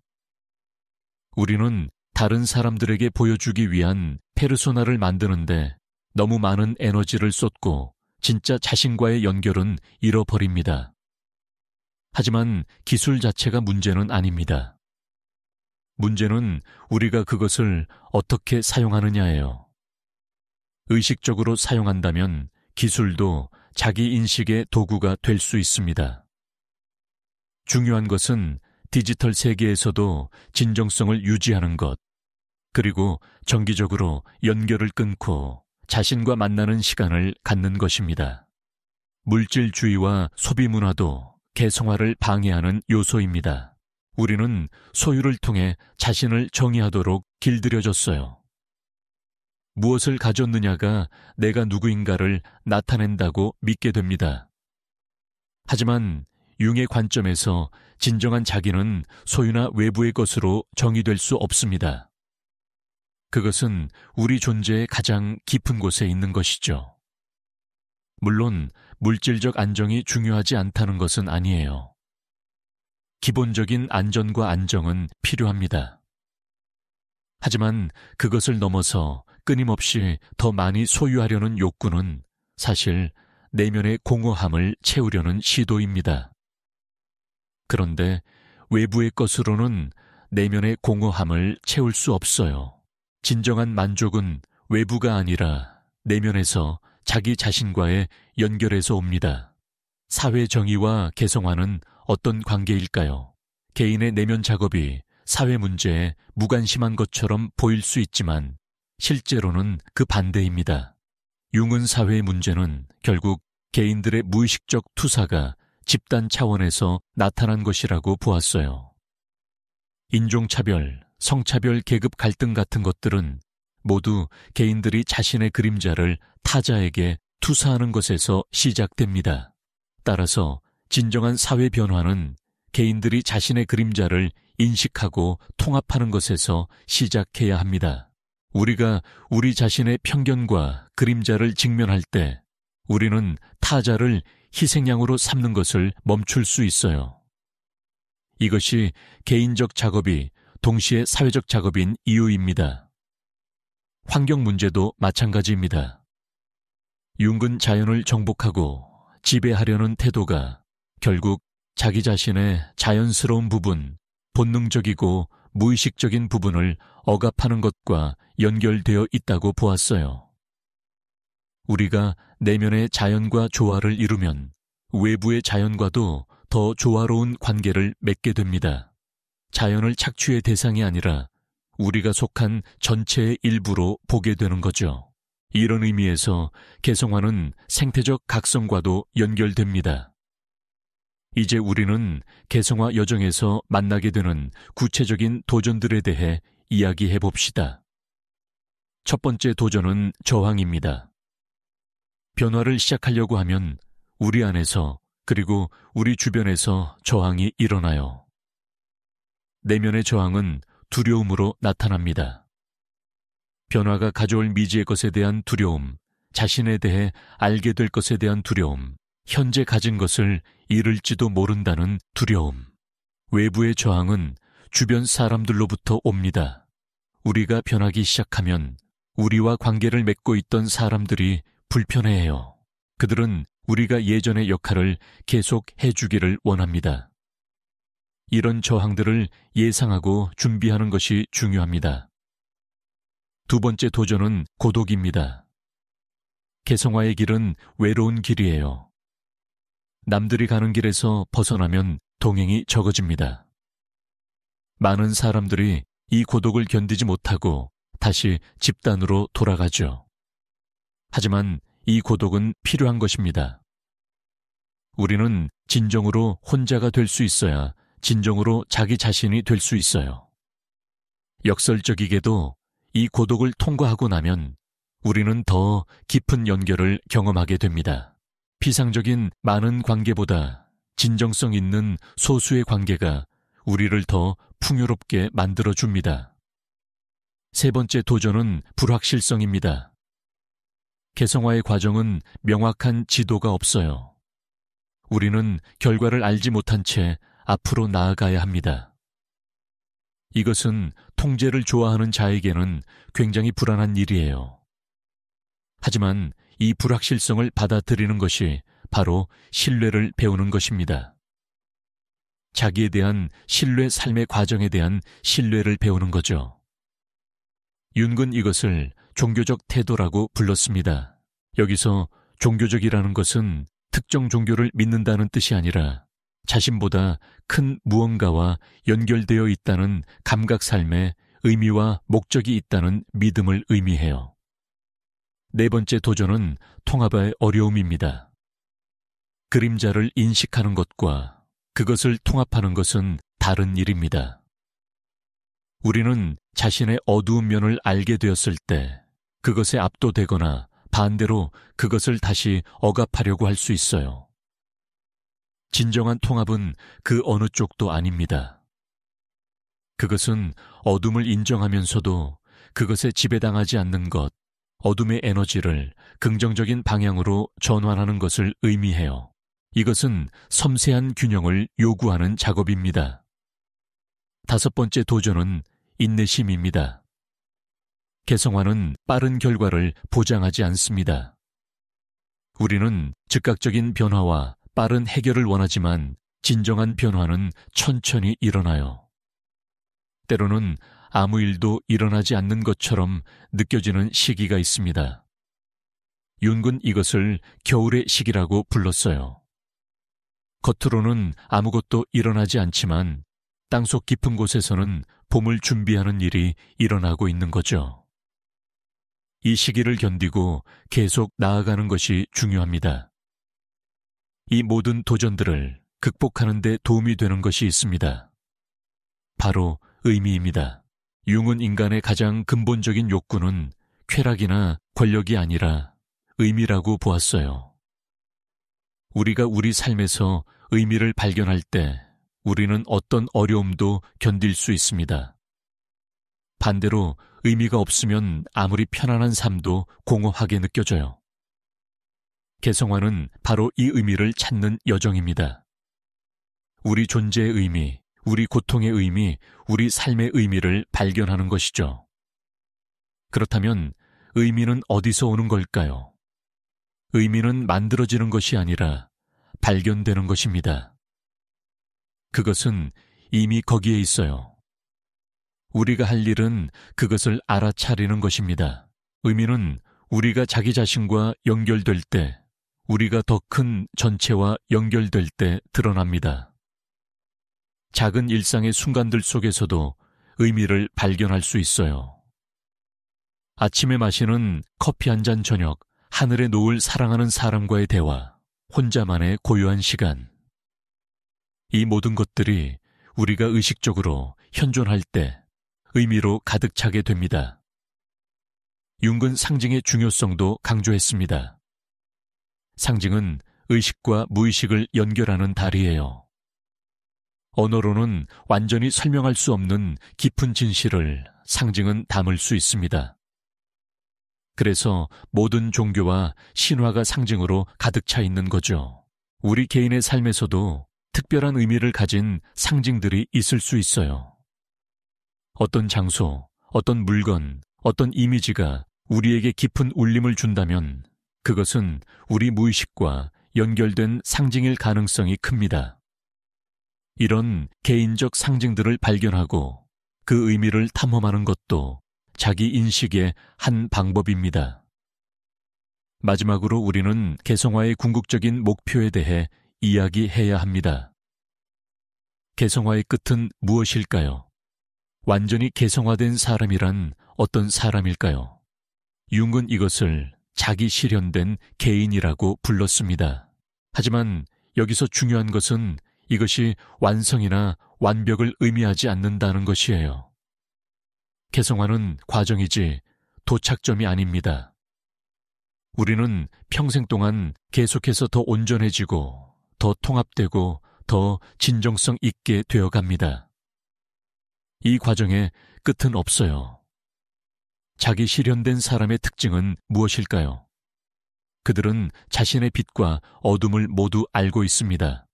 우리는 다른 사람들에게 보여주기 위한 페르소나를 만드는데 너무 많은 에너지를 쏟고 진짜 자신과의 연결은 잃어버립니다. 하지만 기술 자체가 문제는 아닙니다. 문제는 우리가 그것을 어떻게 사용하느냐예요. 의식적으로 사용한다면 기술도 자기 인식의 도구가 될 수 있습니다. 중요한 것은 디지털 세계에서도 진정성을 유지하는 것, 그리고 정기적으로 연결을 끊고 자신과 만나는 시간을 갖는 것입니다. 물질주의와 소비문화도 개성화를 방해하는 요소입니다. 우리는 소유를 통해 자신을 정의하도록 길들여졌어요. 무엇을 가졌느냐가 내가 누구인가를 나타낸다고 믿게 됩니다. 하지만 융의 관점에서 진정한 자기는 소유나 외부의 것으로 정의될 수 없습니다. 그것은 우리 존재의 가장 깊은 곳에 있는 것이죠. 물론 물질적 안정이 중요하지 않다는 것은 아니에요. 기본적인 안전과 안정은 필요합니다. 하지만 그것을 넘어서 끊임없이 더 많이 소유하려는 욕구는 사실 내면의 공허함을 채우려는 시도입니다. 그런데 외부의 것으로는 내면의 공허함을 채울 수 없어요. 진정한 만족은 외부가 아니라 내면에서 자기 자신과의 연결에서 옵니다. 사회 정의와 개성화는 어떤 관계일까요? 개인의 내면 작업이 사회 문제에 무관심한 것처럼 보일 수 있지만 실제로는 그 반대입니다. 융은 사회의 문제는 결국 개인들의 무의식적 투사가 집단 차원에서 나타난 것이라고 보았어요. 인종차별, 성차별, 계급 갈등 같은 것들은 모두 개인들이 자신의 그림자를 타자에게 투사하는 것에서 시작됩니다. 따라서 진정한 사회 변화는 개인들이 자신의 그림자를 인식하고 통합하는 것에서 시작해야 합니다. 우리가 우리 자신의 편견과 그림자를 직면할 때 우리는 타자를 희생양으로 삼는 것을 멈출 수 있어요. 이것이 개인적 작업이 동시에 사회적 작업인 이유입니다. 환경 문제도 마찬가지입니다. 융은 자연을 정복하고 지배하려는 태도가 결국 자기 자신의 자연스러운 부분, 본능적이고 무의식적인 부분을 억압하는 것과 연결되어 있다고 보았어요. 우리가 내면의 자연과 조화를 이루면 외부의 자연과도 더 조화로운 관계를 맺게 됩니다. 자연을 착취의 대상이 아니라 우리가 속한 전체의 일부로 보게 되는 거죠. 이런 의미에서 개성화는 생태적 각성과도 연결됩니다. 이제 우리는 개성화 여정에서 만나게 되는 구체적인 도전들에 대해 이야기해 봅시다. 첫 번째 도전은 저항입니다. 변화를 시작하려고 하면 우리 안에서 그리고 우리 주변에서 저항이 일어나요. 내면의 저항은 두려움으로 나타납니다. 변화가 가져올 미지의 것에 대한 두려움, 자신에 대해 알게 될 것에 대한 두려움, 현재 가진 것을 잃을지도 모른다는 두려움. 외부의 저항은 주변 사람들로부터 옵니다. 우리가 변하기 시작하면 우리와 관계를 맺고 있던 사람들이 불편해해요. 그들은 우리가 예전의 역할을 계속 해주기를 원합니다. 이런 저항들을 예상하고 준비하는 것이 중요합니다. 두 번째 도전은 고독입니다. 개성화의 길은 외로운 길이에요. 남들이 가는 길에서 벗어나면 동행이 적어집니다. 많은 사람들이 이 고독을 견디지 못하고 다시 집단으로 돌아가죠. 하지만 이 고독은 필요한 것입니다. 우리는 진정으로 혼자가 될 수 있어야 진정으로 자기 자신이 될 수 있어요. 역설적이게도 이 고독을 통과하고 나면 우리는 더 깊은 연결을 경험하게 됩니다. 피상적인 많은 관계보다 진정성 있는 소수의 관계가 우리를 더 풍요롭게 만들어줍니다. 세 번째 도전은 불확실성입니다. 개성화의 과정은 명확한 지도가 없어요. 우리는 결과를 알지 못한 채 앞으로 나아가야 합니다. 이것은 통제를 좋아하는 자에게는 굉장히 불안한 일이에요. 하지만 이 불확실성을 받아들이는 것이 바로 신뢰를 배우는 것입니다. 자기에 대한 신뢰 삶의 과정에 대한 신뢰를 배우는 거죠. 융은 이것을 종교적 태도라고 불렀습니다. 여기서 종교적이라는 것은 특정 종교를 믿는다는 뜻이 아니라 자신보다 큰 무언가와 연결되어 있다는 감각 삶에 의미와 목적이 있다는 믿음을 의미해요. 네 번째 도전은 통합의 어려움입니다. 그림자를 인식하는 것과 그것을 통합하는 것은 다른 일입니다. 우리는 자신의 어두운 면을 알게 되었을 때 그것에 압도되거나 반대로 그것을 다시 억압하려고 할 수 있어요. 진정한 통합은 그 어느 쪽도 아닙니다. 그것은 어둠을 인정하면서도 그것에 지배당하지 않는 것, 어둠의 에너지를 긍정적인 방향으로 전환하는 것을 의미해요. 이것은 섬세한 균형을 요구하는 작업입니다. 다섯 번째 도전은 인내심입니다. 개성화는 빠른 결과를 보장하지 않습니다. 우리는 즉각적인 변화와 빠른 해결을 원하지만 진정한 변화는 천천히 일어나요. 때로는 아무 일도 일어나지 않는 것처럼 느껴지는 시기가 있습니다. 윤군 이것을 겨울의 시기라고 불렀어요. 겉으로는 아무것도 일어나지 않지만 땅속 깊은 곳에서는 봄을 준비하는 일이 일어나고 있는 거죠. 이 시기를 견디고 계속 나아가는 것이 중요합니다. 이 모든 도전들을 극복하는 데 도움이 되는 것이 있습니다. 바로 의미입니다. 융은 인간의 가장 근본적인 욕구는 쾌락이나 권력이 아니라 의미라고 보았어요. 우리가 우리 삶에서 의미를 발견할 때 우리는 어떤 어려움도 견딜 수 있습니다. 반대로 의미가 없으면 아무리 편안한 삶도 공허하게 느껴져요. 개성화는 바로 이 의미를 찾는 여정입니다. 우리 존재의 의미, 우리 고통의 의미, 우리 삶의 의미를 발견하는 것이죠. 그렇다면 의미는 어디서 오는 걸까요? 의미는 만들어지는 것이 아니라 발견되는 것입니다. 그것은 이미 거기에 있어요. 우리가 할 일은 그것을 알아차리는 것입니다. 의미는 우리가 자기 자신과 연결될 때, 우리가 더 큰 전체와 연결될 때 드러납니다. 작은 일상의 순간들 속에서도 의미를 발견할 수 있어요. 아침에 마시는 커피 한 잔 저녁, 하늘의 노을 사랑하는 사람과의 대화, 혼자만의 고요한 시간. 이 모든 것들이 우리가 의식적으로 현존할 때 의미로 가득 차게 됩니다. 융은 상징의 중요성도 강조했습니다. 상징은 의식과 무의식을 연결하는 다리예요. 언어로는 완전히 설명할 수 없는 깊은 진실을 상징은 담을 수 있습니다. 그래서 모든 종교와 신화가 상징으로 가득 차 있는 거죠. 우리 개인의 삶에서도 특별한 의미를 가진 상징들이 있을 수 있어요. 어떤 장소, 어떤 물건, 어떤 이미지가 우리에게 깊은 울림을 준다면 그것은 우리 무의식과 연결된 상징일 가능성이 큽니다. 이런 개인적 상징들을 발견하고 그 의미를 탐험하는 것도 자기 인식의 한 방법입니다. 마지막으로 우리는 개성화의 궁극적인 목표에 대해 이야기해야 합니다. 개성화의 끝은 무엇일까요? 완전히 개성화된 사람이란 어떤 사람일까요? 융은 이것을 자기 실현된 개인이라고 불렀습니다. 하지만 여기서 중요한 것은 이것이 완성이나 완벽을 의미하지 않는다는 것이에요. 개성화는 과정이지 도착점이 아닙니다. 우리는 평생 동안 계속해서 더 온전해지고 더 통합되고 더 진정성 있게 되어갑니다. 이 과정에 끝은 없어요. 자기 실현된 사람의 특징은 무엇일까요? 그들은 자신의 빛과 어둠을 모두 알고 있습니다.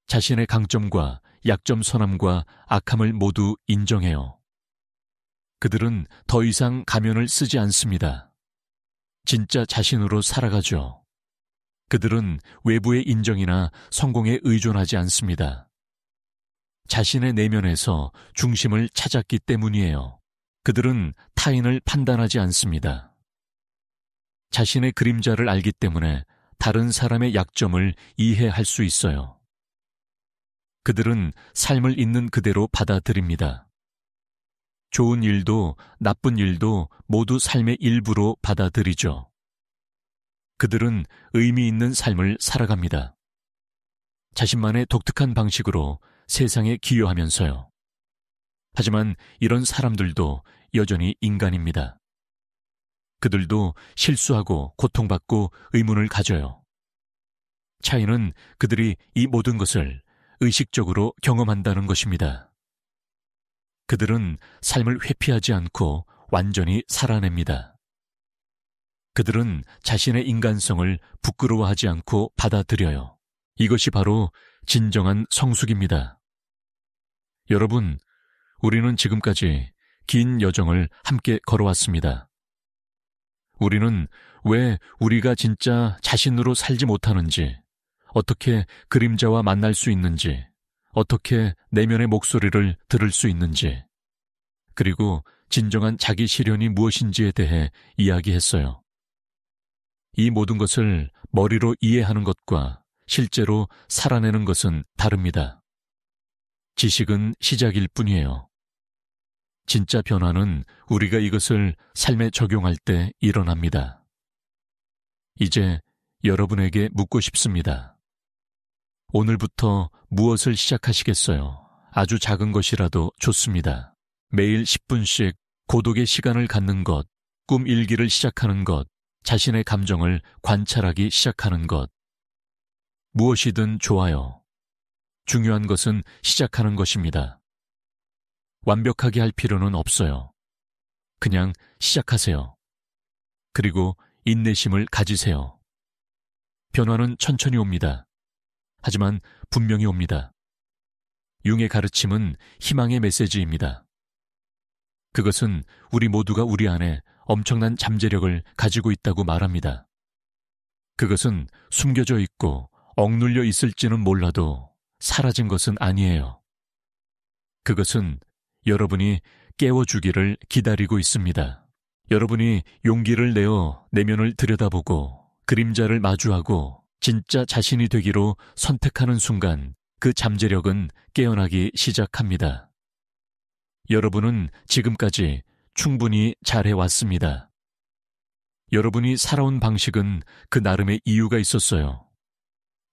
자신의 강점과 약점, 선함과 악함을 모두 인정해요. 그들은 더 이상 가면을 쓰지 않습니다. 진짜 자신으로 살아가죠. 그들은 외부의 인정이나 성공에 의존하지 않습니다. 자신의 내면에서 중심을 찾았기 때문이에요. 그들은 타인을 판단하지 않습니다. 자신의 그림자를 알기 때문에 다른 사람의 약점을 이해할 수 있어요. 그들은 삶을 있는 그대로 받아들입니다. 좋은 일도 나쁜 일도 모두 삶의 일부로 받아들이죠. 그들은 의미 있는 삶을 살아갑니다. 자신만의 독특한 방식으로 세상에 기여하면서요. 하지만 이런 사람들도 여전히 인간입니다. 그들도 실수하고 고통받고 의문을 가져요. 차이는 그들이 이 모든 것을 의식적으로 경험한다는 것입니다. 그들은 삶을 회피하지 않고 완전히 살아냅니다. 그들은 자신의 인간성을 부끄러워하지 않고 받아들여요. 이것이 바로 진정한 성숙입니다. 여러분, 우리는 지금까지 긴 여정을 함께 걸어왔습니다. 우리는 왜 우리가 진짜 자신으로 살지 못하는지, 어떻게 그림자와 만날 수 있는지, 어떻게 내면의 목소리를 들을 수 있는지, 그리고 진정한 자기 실현이 무엇인지에 대해 이야기했어요. 이 모든 것을 머리로 이해하는 것과 실제로 살아내는 것은 다릅니다. 지식은 시작일 뿐이에요. 진짜 변화는 우리가 이것을 삶에 적용할 때 일어납니다. 이제 여러분에게 묻고 싶습니다. 오늘부터 무엇을 시작하시겠어요? 아주 작은 것이라도 좋습니다. 매일 10분씩 고독의 시간을 갖는 것, 꿈 일기를 시작하는 것, 자신의 감정을 관찰하기 시작하는 것. 무엇이든 좋아요. 중요한 것은 시작하는 것입니다. 완벽하게 할 필요는 없어요. 그냥 시작하세요. 그리고 인내심을 가지세요. 변화는 천천히 옵니다. 하지만 분명히 옵니다. 융의 가르침은 희망의 메시지입니다. 그것은 우리 모두가 우리 안에 엄청난 잠재력을 가지고 있다고 말합니다. 그것은 숨겨져 있고 억눌려 있을지는 몰라도 사라진 것은 아니에요. 그것은 여러분이 깨워주기를 기다리고 있습니다. 여러분이 용기를 내어 내면을 들여다보고 그림자를 마주하고 진짜 자신이 되기로 선택하는 순간 그 잠재력은 깨어나기 시작합니다. 여러분은 지금까지 충분히 잘해왔습니다. 여러분이 살아온 방식은 그 나름의 이유가 있었어요.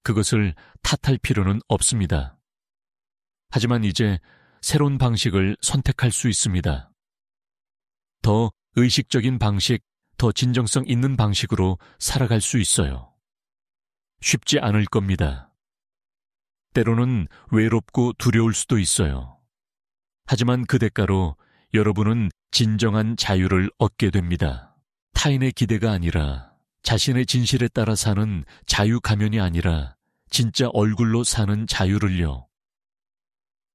그것을 탓할 필요는 없습니다. 하지만 이제 새로운 방식을 선택할 수 있습니다. 더 의식적인 방식, 더 진정성 있는 방식으로 살아갈 수 있어요. 쉽지 않을 겁니다. 때로는 외롭고 두려울 수도 있어요. 하지만 그 대가로 여러분은 진정한 자유를 얻게 됩니다. 타인의 기대가 아니라 자신의 진실에 따라 사는 자유 가면이 아니라 진짜 얼굴로 사는 자유를요.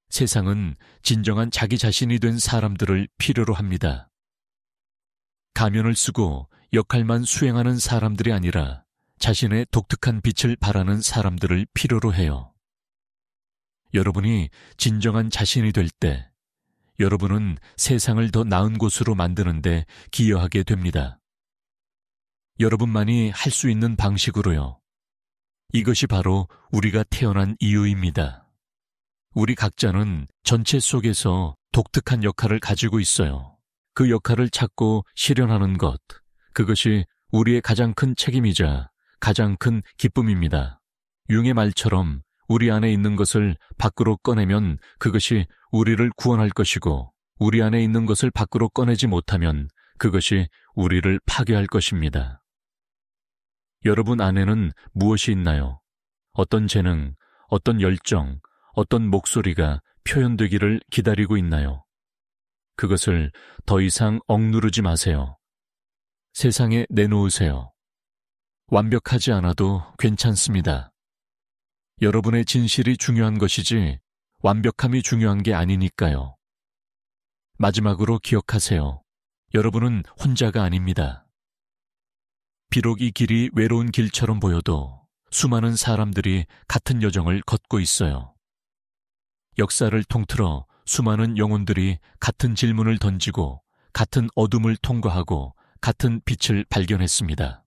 세상은 진정한 자기 자신이 된 사람들을 필요로 합니다. 가면을 쓰고 역할만 수행하는 사람들이 아니라 자신의 독특한 빛을 발하는 사람들을 필요로 해요. 여러분이 진정한 자신이 될 때 여러분은 세상을 더 나은 곳으로 만드는데 기여하게 됩니다. 여러분만이 할 수 있는 방식으로요. 이것이 바로 우리가 태어난 이유입니다. 우리 각자는 전체 속에서 독특한 역할을 가지고 있어요. 그 역할을 찾고 실현하는 것, 그것이 우리의 가장 큰 책임이자 가장 큰 기쁨입니다. 융의 말처럼 우리 안에 있는 것을 밖으로 꺼내면 그것이 우리를 구원할 것이고 우리 안에 있는 것을 밖으로 꺼내지 못하면 그것이 우리를 파괴할 것입니다. 여러분 안에는 무엇이 있나요? 어떤 재능, 어떤 열정, 어떤 목소리가 표현되기를 기다리고 있나요? 그것을 더 이상 억누르지 마세요. 세상에 내놓으세요. 완벽하지 않아도 괜찮습니다. 여러분의 진실이 중요한 것이지 완벽함이 중요한 게 아니니까요. 마지막으로 기억하세요. 여러분은 혼자가 아닙니다. 비록 이 길이 외로운 길처럼 보여도 수많은 사람들이 같은 여정을 걷고 있어요. 역사를 통틀어 수많은 영혼들이 같은 질문을 던지고 같은 어둠을 통과하고 같은 빛을 발견했습니다.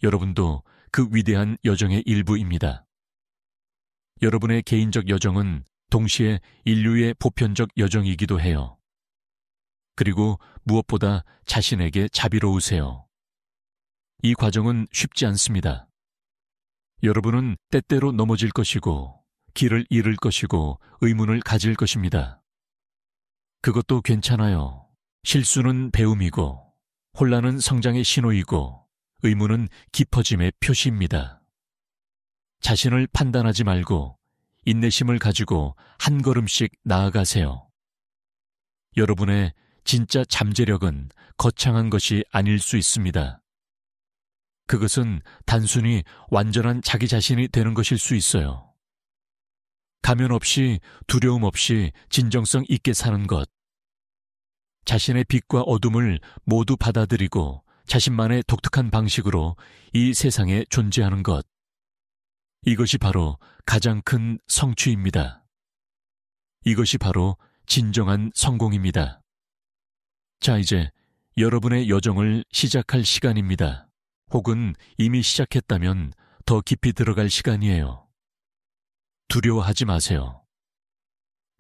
여러분도 그 위대한 여정의 일부입니다. 여러분의 개인적 여정은 동시에 인류의 보편적 여정이기도 해요. 그리고 무엇보다 자신에게 자비로우세요. 이 과정은 쉽지 않습니다. 여러분은 때때로 넘어질 것이고, 길을 잃을 것이고, 의문을 가질 것입니다. 그것도 괜찮아요. 실수는 배움이고, 혼란은 성장의 신호이고, 의문은 깊어짐의 표시입니다. 자신을 판단하지 말고 인내심을 가지고 한 걸음씩 나아가세요. 여러분의 진짜 잠재력은 거창한 것이 아닐 수 있습니다. 그것은 단순히 완전한 자기 자신이 되는 것일 수 있어요. 가면 없이 두려움 없이 진정성 있게 사는 것. 자신의 빛과 어둠을 모두 받아들이고 자신만의 독특한 방식으로 이 세상에 존재하는 것. 이것이 바로 가장 큰 성취입니다. 이것이 바로 진정한 성공입니다. 자, 이제 여러분의 여정을 시작할 시간입니다. 혹은 이미 시작했다면 더 깊이 들어갈 시간이에요. 두려워하지 마세요.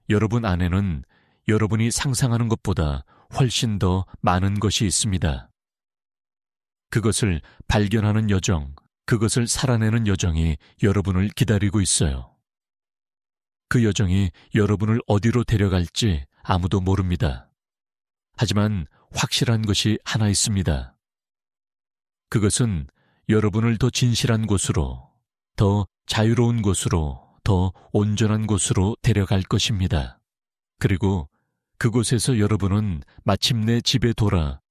여러분 안에는 여러분이 상상하는 것보다 훨씬 더 많은 것이 있습니다. 그것을 발견하는 여정, 그것을 살아내는 여정이 여러분을 기다리고 있어요. 그 여정이 여러분을 어디로 데려갈지 아무도 모릅니다. 하지만 확실한 것이 하나 있습니다. 그것은 여러분을 더 진실한 곳으로, 더 자유로운 곳으로, 더 온전한 곳으로 데려갈 것입니다. 그리고 그곳에서 여러분은 마침내 집에 돌아